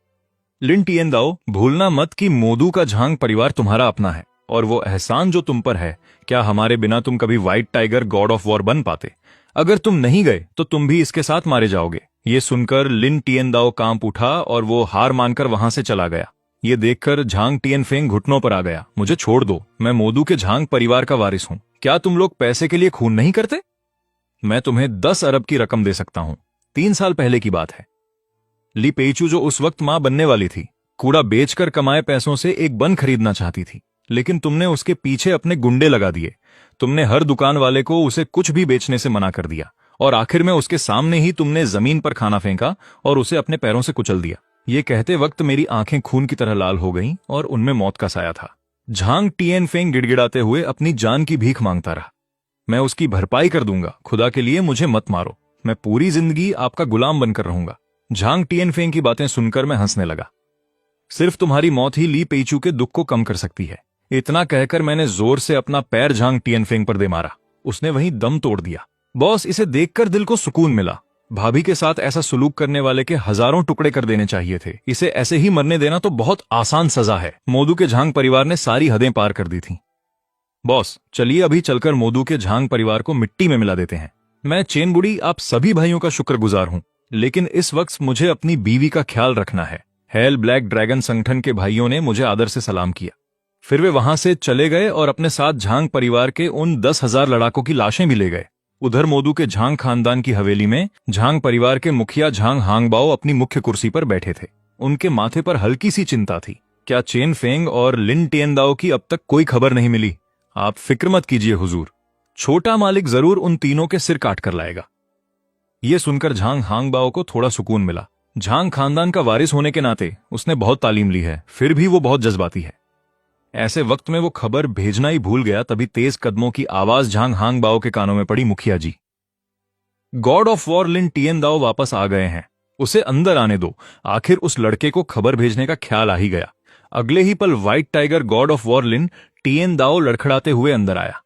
लिन टिएन दाओ, भूलना मत कि मोदू का झांग परिवार तुम्हारा अपना है, और वो एहसान जो तुम पर है, क्या हमारे बिना तुम कभी white tiger god of war बन पाते? अगर तुम नहीं गए तो तुम भी इसके साथ मारे जाओगे। ये सुनकर लिन टिएन दाओ कांप उठा और वो हार मानकर वहां से चला गया। ये देखकर झांग टिएन फेंग घुटनों पर आ गया। मुझे छोड़ दो, मैं मोदू के झांग परिवार का वारिस हूं। क्या तुम लोग पैसे के लिए खून नहीं करते? मैं तुम्हें 10 अरब की रकम दे सकता हूं। 3 साल पहले की बात है। ली पेइचू, जो उस वक्त मां बनने वाली थी, कूड़ा बेचकर कमाए पैसों से एक बन खरीदना चाहती थी, लेकिन तुमने उसके पीछे अपने गुंडे लगा दिए। तुमने हर दुकान वाले को उसे कुछ भी बेचने से मना कर दिया, और आखिर में उसके सामने ही तुमने जमीन पर खाना फेंका और उसे अपने पैरों से कुचल दिया। ये कहते वक्त मेरी आंखें खून की तरह लाल हो गईं और उनमें मौत का साया था। झांग टिएन फेंग गिड़गिड़ाते हुए अपनी जान की भीख मांगता रहा। मैं उसकी भरपाई कर दूंगा, खुदा के लिए मुझे मत मारो। मैं पूरी जिंदगी आपका गुलाम बनकर रहूंगा। झांग टिएन फेंग की बातें सुनकर मैं हंसने लगा। सिर्फ तुम्हारी मौत ही ली पेइचू के दुख को कम कर सकती है। इतना कहकर मैंने जोर से अपना पैर झांग टिएन फेंग पर दे मारा। उसने वहीं दम तोड़ दिया। बॉस, इसे देखकर दिल को सुकून मिला। भाभी के साथ ऐसा सुलूक करने वाले के हजारों टुकड़े कर देने चाहिए थे। इसे ऐसे ही मरने देना तो बहुत आसान सजा है। मोदू के झांग परिवार ने सारी हदें पार कर दी थीं। बॉस, चलिए अभी चलकर मोदू के झांग परिवार को मिट्टी में मिला देते हैं। मैं चेन बुड़ी आप सभी भाइयों का शुक्रगुजार हूं, लेकिन इस वक्त मुझे अपनी बीवी का ख्याल रखना है। हेल ब्लैक ड्रैगन संगठन के भाइयों ने मुझे आदर से सलाम किया। फिर वे वहां से चले गए और अपने साथ झांग परिवार के उन 10,000 लड़ाकों की लाशें भी ले गए। उधर मोदू के झांग खानदान की हवेली में झांग परिवार के मुखिया झांग हांगबाओ अपनी मुख्य कुर्सी पर बैठे थे। उनके माथे पर हल्की सी चिंता थी। क्या चेन फेंग और लिन टिएन दाओ की अब तक कोई खबर नहीं मिली? आप फिक्र मत कीजिए हुजूर, छोटा मालिक जरूर उन तीनों के सिर काट कर लाएगा। यह सुनकर झांग हांगबाओ को थोड़ा सुकून मिला। झांग खानदान का वारिस होने के नाते उसने बहुत तालीम ली है, फिर भी वो बहुत जज्बाती है। ऐसे वक्त में वो खबर भेजना ही भूल गया। तभी तेज कदमों की आवाज झांग हांगबाओ के कानों में पड़ी। मुखिया जी, god of war Lin TN Dao वापस आ गए हैं। उसे अंदर आने दो। आखिर उस लड़के को खबर भेजने का ख्याल आ ही गया। अगले ही पल white tiger god of war Lin TN Dao लड़खड़ाते हुए अंदर आया।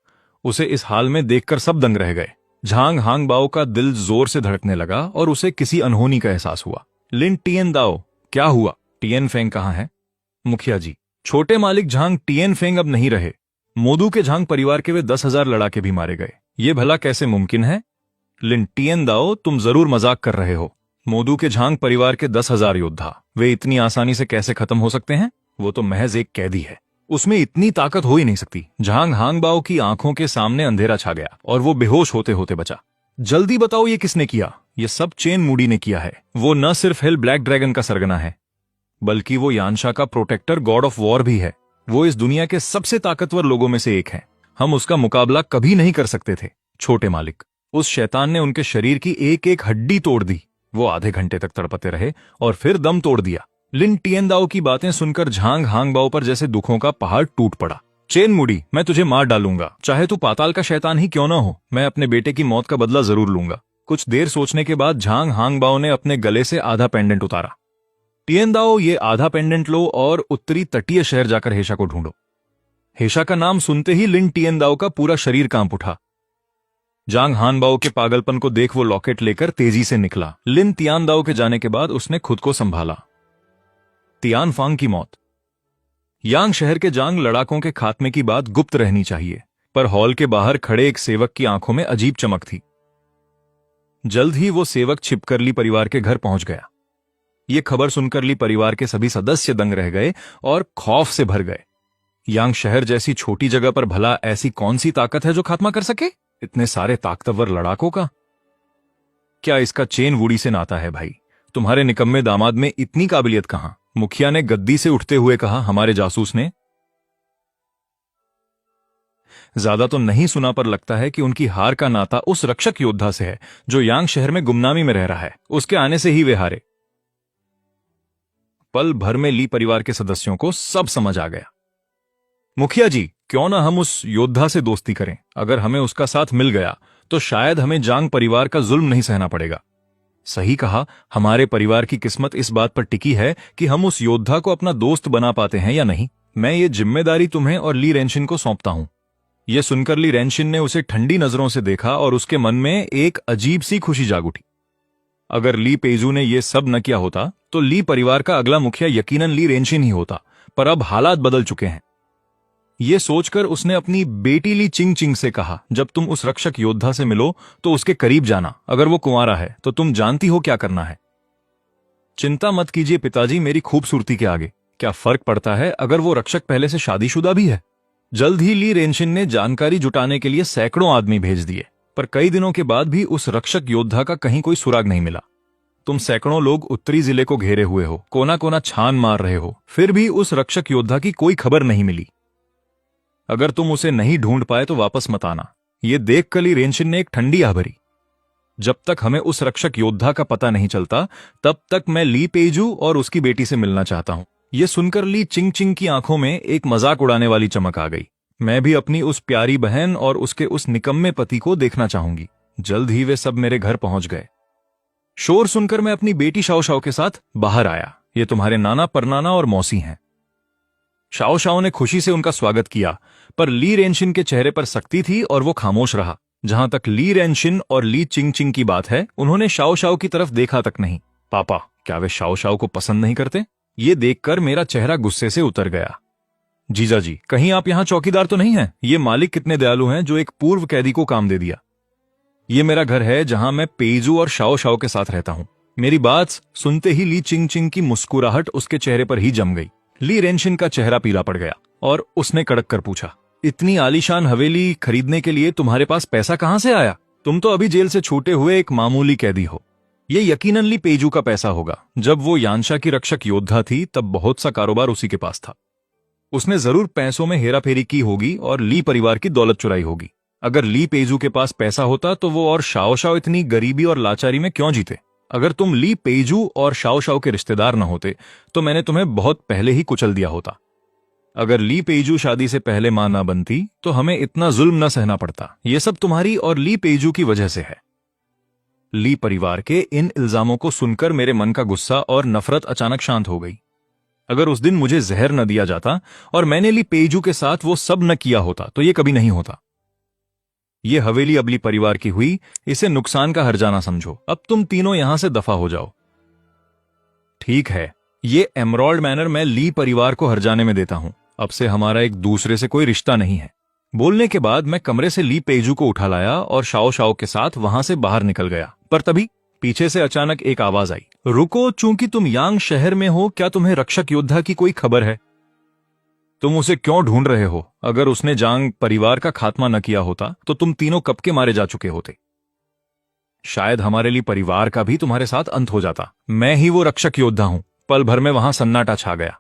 उसे इस हाल में देखकर सब दंग रह गए। झांग हांगबाओ का दिल जोर से धड़कने लगा और उसे किसी अनहोनी का एहसास हुआ। लिन टिएन दाओ, क्या हुआ? टिएन फेंग कहाँ है? मुखिया जी, छोटे मालिक झांग टिएन फेंग अब नहीं रहे। मोदू के झांग परिवार के वे 10,000 लड़ाके भी मारे गए। ये भला कैसे मुमकिन है? लिन टिएन दाओ, तुम जरूर मजाक कर रहे हो। मोदू के झांग परिवार के 10,000 योद्धा, वे इतनी आसानी से कैसे खत्म हो सकते हैं? वो तो महज एक कैदी है, उसमें इतनी ताकत हो ही नहीं सकती। झांग हांगबाओ की आंखों के सामने अंधेरा छा गया और वो बेहोश होते होते बचा। जल्दी बताओ, ये किसने किया? ये सब चेन मूडी ने किया है। वो न सिर्फ हेल ब्लैक ड्रैगन का सरगना है, बल्कि वो यानशा का प्रोटेक्टर गॉड ऑफ वॉर भी है। वो इस दुनिया के सबसे ताकतवर लोगों में से एक है। हम उसका मुकाबला कभी नहीं कर सकते थे। छोटे मालिक, उस शैतान ने उनके शरीर की एक एक हड्डी तोड़ दी। वो आधे घंटे तक तड़पते रहे और फिर दम तोड़ दिया। लिन टिएन दाओ की बातें सुनकर झांग हांगबाओ पर जैसे दुखों का पहाड़ टूट पड़ा। चेन मुड़ी, मैं तुझे मार डालूंगा, चाहे तू पाताल का शैतान ही क्यों ना हो। मैं अपने बेटे की मौत का बदला जरूर लूंगा। कुछ देर सोचने के बाद झांग हांगबाओ ने अपने गले से आधा पेंडेंट उतारा। टिएनदाओ, ये आधा पेंडेंट लो और उत्तरी तटीय शहर जाकर हेशा को ढूंढो। हेशा का नाम सुनते ही लिन टिएनदाओ का पूरा शरीर कांप उठा। जांग हानबाओ के पागलपन को देख वो लॉकेट लेकर तेजी से निकला। लिन तियानदाओ के जाने के बाद उसने खुद को संभाला। तियानफांग की मौत। यांग शहर के जांग लड़ाकों के खात्मे की बात गुप्त रहनी चाहिए, पर हॉल के बाहर खड़े एक सेवक की आंखों में अजीब चमक थी। जल्द ही वो सेवक छिपकर ली परिवार के घर पहुंच गया। ये खबर सुनकर ली परिवार के सभी सदस्य दंग रह गए और खौफ से भर गए। यांग शहर जैसी छोटी जगह पर भला ऐसी कौन सी ताकत है जो खात्मा कर सके? इतने सारे ताकतवर लड़ाकों का क्या इसका चेन वुडी से नाता है? भाई, तुम्हारे निकम्मे दामाद में इतनी काबिलियत कहां? मुखिया ने गद्दी से उठते हुए कहा। हमारे जासूस ने ज्यादा तो नहीं सुना, पर लगता है कि उनकी हार का नाता उस रक्षक योद्धा से है जो यांग शहर में गुमनामी में रह रहा है। उसके आने से ही वे हारे। पल भर में ली परिवार के सदस्यों को सब समझ आ गया। मुखिया जी, क्यों ना हम उस योद्धा से दोस्ती करें? अगर हमें उसका साथ मिल गया तो शायद हमें जांग परिवार का जुल्म नहीं सहना पड़ेगा। सही कहा, हमारे परिवार की किस्मत इस बात पर टिकी है कि हम उस योद्धा को अपना दोस्त बना पाते हैं या नहीं। मैं ये जिम्मेदारी तुम्हें और ली रेंशिन को सौंपता हूं। यह सुनकर ली रेंशिन ने उसे ठंडी नजरों से देखा और उसके मन में एक अजीब सी खुशी जाग उठी। अगर ली पेजू ने यह सब न किया होता तो ली परिवार का अगला मुखिया यकीनन ली रेंशिन ही होता, पर अब हालात बदल चुके हैं। यह सोचकर उसने अपनी बेटी ली चिंग चिंग से कहा, जब तुम उस रक्षक योद्धा से मिलो तो उसके करीब जाना। अगर वो कुंवारा है तो तुम जानती हो क्या करना है। चिंता मत कीजिए पिताजी, मेरी खूबसूरती के आगे क्या फर्क पड़ता है अगर वो रक्षक पहले से शादीशुदा भी है। जल्द ही ली रेंशिन ने जानकारी जुटाने के लिए सैकड़ों आदमी भेज दिए, पर कई दिनों के बाद भी उस रक्षक योद्धा का कहीं कोई सुराग नहीं मिला। तुम सैकड़ों लोग उत्तरी जिले को घेरे हुए हो, कोना कोना छान मार रहे हो, फिर भी उस रक्षक योद्धा की कोई खबर नहीं मिली। अगर तुम उसे नहीं ढूंढ पाए तो वापस मत आना। यह देखकर ली रेंशिन ने एक ठंडी आह भरी। जब तक हमें उस रक्षक योद्धा का पता नहीं चलता तब तक मैं ली पेजू और उसकी बेटी से मिलना चाहता हूं। यह सुनकर ली चिंग चिंग की आंखों में एक मजाक उड़ाने वाली चमक आ गई। मैं भी अपनी उस प्यारी बहन और उसके उस निकम्मे पति को देखना चाहूंगी। जल्द ही वे सब मेरे घर पहुंच गए। शोर सुनकर मैं अपनी बेटी शाओ शाओ के साथ बाहर आया। ये तुम्हारे नाना, परनाना और मौसी हैं। शाओ शाओ ने खुशी से उनका स्वागत किया, पर ली रेंशिन के चेहरे पर सख्ती थी और वो खामोश रहा। जहां तक ली रेंशिन और ली चिंग चिंग की बात है, उन्होंने शाओ शाओ की तरफ देखा तक नहीं। पापा, क्या वे शाओ शाओ को पसंद नहीं करते? ये देखकर मेरा चेहरा गुस्से से उतर गया। जीजा जी, कहीं आप यहां चौकीदार तो नहीं हैं? ये मालिक कितने दयालु हैं जो एक पूर्व कैदी को काम दे दिया। ये मेरा घर है जहां मैं पेजू और शाओ शाओ के साथ रहता हूं। मेरी बात सुनते ही ली चिंग चिंग की मुस्कुराहट उसके चेहरे पर ही जम गई। ली रेंशिन का चेहरा पीला पड़ गया और उसने कड़क कर पूछा, इतनी आलीशान हवेली खरीदने के लिए तुम्हारे पास पैसा कहां से आया? तुम तो अभी जेल से छूटे हुए एक मामूली कैदी हो। ये यकीनन ली पेजू का पैसा होगा। जब वो यानशा की रक्षक योद्धा थी तब बहुत सा कारोबार उसी के पास था। उसने जरूर पैसों में हेराफेरी की होगी और ली परिवार की दौलत चुराई होगी। अगर ली पेजू के पास पैसा होता तो वो और शाओ शाओ इतनी गरीबी और लाचारी में क्यों जीते? अगर तुम ली पेजू और शाओ शाओ के रिश्तेदार न होते तो मैंने तुम्हें बहुत पहले ही कुचल दिया होता। अगर ली पेजू शादी से पहले मां ना बनती तो हमें इतना जुल्म न सहना पड़ता। यह सब तुम्हारी और ली पेजू की वजह से है। ली परिवार के इन इल्जामों को सुनकर मेरे मन का गुस्सा और नफरत अचानक शांत हो गई। अगर उस दिन मुझे जहर न दिया जाता और मैंने ली पेजू के साथ वो सब न किया होता तो ये कभी नहीं होता। ये हवेली अब ली परिवार की हुई, इसे नुकसान का हर्जाना समझो। अब तुम तीनों यहां से दफा हो जाओ। ठीक है, ये एमरॉल्ड मैनर मैं ली परिवार को हर्जाने में देता हूं। अब से हमारा एक दूसरे से कोई रिश्ता नहीं है। बोलने के बाद मैं कमरे से ली पेजू को उठा लाया और शाओ शाओ के साथ वहां से बाहर निकल गया। पर तभी पीछे से अचानक एक आवाज आई, रुको, चूंकि तुम यांग शहर में हो, क्या तुम्हें रक्षक योद्धा की कोई खबर है? तुम उसे क्यों ढूंढ रहे हो? अगर उसने जांग परिवार का खात्मा न किया होता तो तुम तीनों कब के मारे जा चुके होते। शायद हमारे लिए परिवार का भी तुम्हारे साथ अंत हो जाता। मैं ही वो रक्षक योद्धा हूं। पल भर में वहां सन्नाटा छा गया,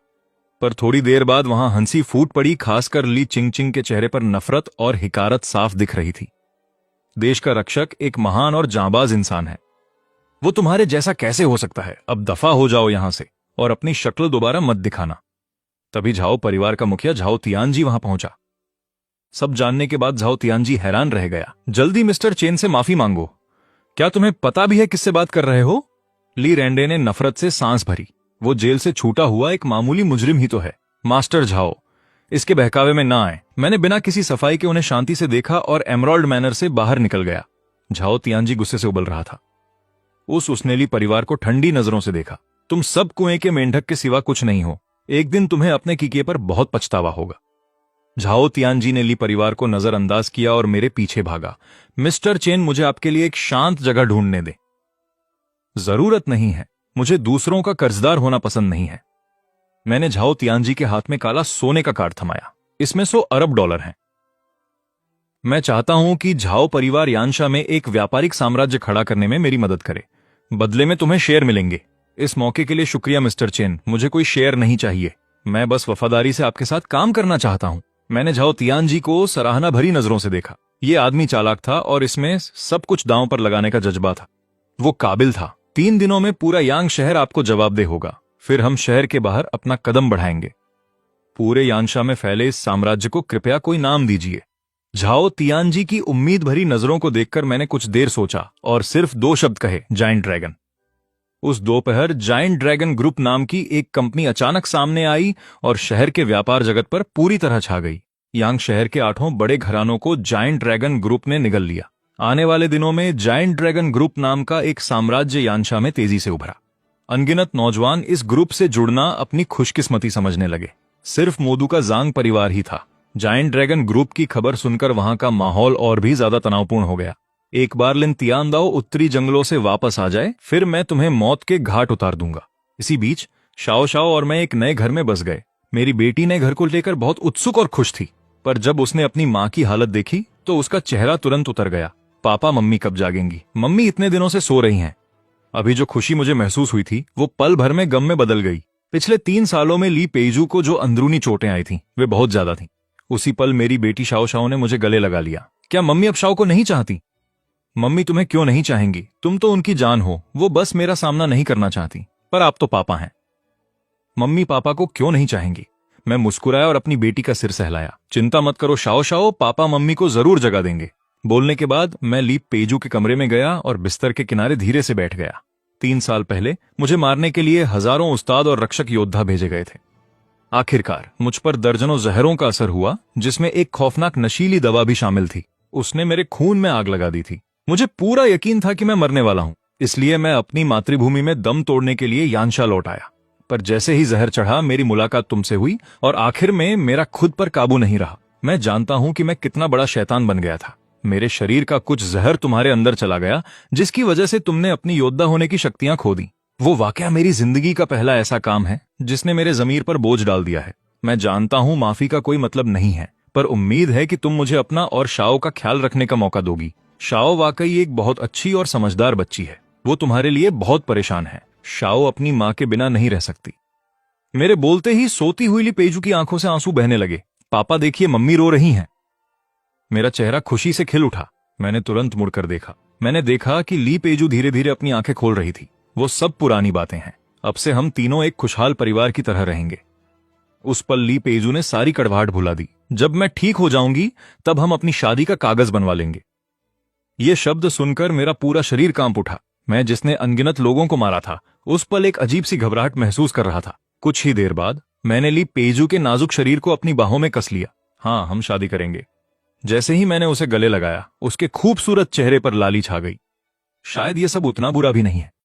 पर थोड़ी देर बाद वहां हंसी फूट पड़ी। खासकर ली चिंग चिंग के चेहरे पर नफरत और हिकारत साफ दिख रही थी। देश का रक्षक एक महान और जांबाज इंसान है। वो तुम्हारे जैसा कैसे हो सकता है? अब दफा हो जाओ यहां से और अपनी शक्ल दोबारा मत दिखाना। तभी झाओ परिवार का मुखिया झाओ तियानजी वहां पहुंचा। सब जानने के बाद झाओ तियानजी हैरान रह गया। जल्दी मिस्टर चेन से माफी मांगो। क्या तुम्हें पता भी है किससे बात कर रहे हो? ली रैंडे ने नफरत से सांस भरी। वो जेल से छूटा हुआ एक मामूली मुजरिम ही तो है। मास्टर झाओ, इसके बहकावे में ना आए। मैंने बिना किसी सफाई के उन्हें शांति से देखा और एमराल्ड मैनर से बाहर निकल गया। झाओ तियानजी गुस्से से उबल रहा था। उस उसनेली परिवार को ठंडी नजरों से देखा। तुम सब कुएं के मेंढक के सिवा कुछ नहीं हो। एक दिन तुम्हें अपने किए पर बहुत पछतावा होगा। झाओ तियानजी ने ली परिवार को नजरअंदाज किया और मेरे पीछे भागा। मिस्टर चेन, मुझे आपके लिए एक शांत जगह ढूंढने दे। जरूरत नहीं है। मुझे दूसरों का कर्जदार होना पसंद नहीं है। मैंने झाओ तियानजी के हाथ में काला सोने का कार्ड थमाया। इसमें $100 अरब हैं। मैं चाहता हूं कि झाओ परिवार यानशा में एक व्यापारिक साम्राज्य खड़ा करने में मेरी मदद करे। बदले में तुम्हें शेयर मिलेंगे। इस मौके के लिए शुक्रिया मिस्टर चेन, मुझे कोई शेयर नहीं चाहिए। मैं बस वफादारी से आपके साथ काम करना चाहता हूं। मैंने झाओ तियानजी को सराहना भरी नजरों से देखा। ये आदमी चालाक था और इसमें सब कुछ दांव पर लगाने का जज्बा था। वो काबिल था। 3 दिनों में पूरा यांग शहर आपको जवाबदेह होगा। फिर हम शहर के बाहर अपना कदम बढ़ाएंगे। पूरे यानशा में फैले इस साम्राज्य को कृपया कोई नाम दीजिए। झाओ तियानजी की उम्मीद भरी नजरों को देखकर मैंने कुछ देर सोचा और सिर्फ 2 शब्द कहे, जायंट ड्रैगन। उस दोपहर जायंट ड्रैगन ग्रुप नाम की एक कंपनी अचानक सामने आई और शहर के व्यापार जगत पर पूरी तरह छा गई। यांग शहर के 8 बड़े घरानों को जायंट ड्रैगन ग्रुप ने निगल लिया। आने वाले दिनों में जायंट ड्रैगन ग्रुप नाम का एक साम्राज्य यानशा में तेजी से उभरा। अनगिनत नौजवान इस ग्रुप से जुड़ना अपनी खुशकिस्मती समझने लगे। सिर्फ मोदू का जांग परिवार ही था। जायंट ड्रैगन ग्रुप की खबर सुनकर वहां का माहौल और भी ज्यादा तनावपूर्ण हो गया। एक बार लिन तियानदाओ उत्तरी जंगलों से वापस आ जाए, फिर मैं तुम्हें मौत के घाट उतार दूंगा। इसी बीच शाओ शाओ और मैं एक नए घर में बस गए। मेरी बेटी ने घर को लेकर बहुत उत्सुक और खुश थी, पर जब उसने अपनी मां की हालत देखी तो उसका चेहरा तुरंत उतर गया। पापा मम्मी कब जागेंगी? मम्मी इतने दिनों से सो रही हैं। अभी जो खुशी मुझे महसूस हुई थी वो पल भर में गम में बदल गई। पिछले 3 सालों में ली पेइजू को जो अंदरूनी चोटें आई थीं, वे बहुत ज्यादा थीं। उसी पल मेरी बेटी शाओ शाओ ने मुझे गले लगा लिया। क्या मम्मी अब शाओ को नहीं चाहती? मम्मी तुम्हें क्यों नहीं चाहेंगी? तुम तो उनकी जान हो। वो बस मेरा सामना नहीं करना चाहती। पर आप तो पापा हैं। मम्मी पापा को क्यों नहीं चाहेंगी? मैं मुस्कुराया और अपनी बेटी का सिर सहलाया। चिंता मत करो शाओ शाओ, पापा मम्मी को जरूर जगा देंगे। बोलने के बाद मैं ली पेइजू के कमरे में गया और बिस्तर के किनारे धीरे से बैठ गया। 3 साल पहले मुझे मारने के लिए हजारों उस्ताद और रक्षक योद्धा भेजे गए थे। आखिरकार मुझ पर दर्जनों जहरों का असर हुआ, जिसमें एक खौफनाक नशीली दवा भी शामिल थी। उसने मेरे खून में आग लगा दी थी। मुझे पूरा यकीन था कि मैं मरने वाला हूं, इसलिए मैं अपनी मातृभूमि में दम तोड़ने के लिए यानशा लौट आया। पर जैसे ही जहर चढ़ा, मेरी मुलाकात तुमसे हुई और आखिर में मेरा खुद पर काबू नहीं रहा। मैं जानता हूं कि मैं कितना बड़ा शैतान बन गया था। मेरे शरीर का कुछ जहर तुम्हारे अंदर चला गया, जिसकी वजह से तुमने अपनी योद्धा होने की शक्तियां खो दी। वो वाकया मेरी जिंदगी का पहला ऐसा काम है जिसने मेरे जमीर पर बोझ डाल दिया है। मैं जानता हूं माफी का कोई मतलब नहीं है, पर उम्मीद है कि तुम मुझे अपना और शाओ का ख्याल रखने का मौका दोगी। शाओ वाकई एक बहुत अच्छी और समझदार बच्ची है। वो तुम्हारे लिए बहुत परेशान है। शाओ अपनी मां के बिना नहीं रह सकती। मेरे बोलते ही सोती हुई ली पेइजू की आंखों से आंसू बहने लगे। पापा देखिए, मम्मी रो रही हैं। मेरा चेहरा खुशी से खिल उठा। मैंने तुरंत मुड़कर देखा। मैंने देखा कि ली पेइजू धीरे धीरे अपनी आंखें खोल रही थी। वो सब पुरानी बातें हैं। अब से हम तीनों एक खुशहाल परिवार की तरह रहेंगे। उस पल ली पेइजू ने सारी कड़वाहट भुला दी। जब मैं ठीक हो जाऊंगी तब हम अपनी शादी का कागज बनवा लेंगे। ये शब्द सुनकर मेरा पूरा शरीर कांप उठा। मैं जिसने अनगिनत लोगों को मारा था, उस पल एक अजीब सी घबराहट महसूस कर रहा था। कुछ ही देर बाद मैंने ली पेइजू के नाजुक शरीर को अपनी बाहों में कस लिया। हाँ, हम शादी करेंगे। जैसे ही मैंने उसे गले लगाया, उसके खूबसूरत चेहरे पर लाली छा गई। शायद ये सब उतना बुरा भी नहीं है।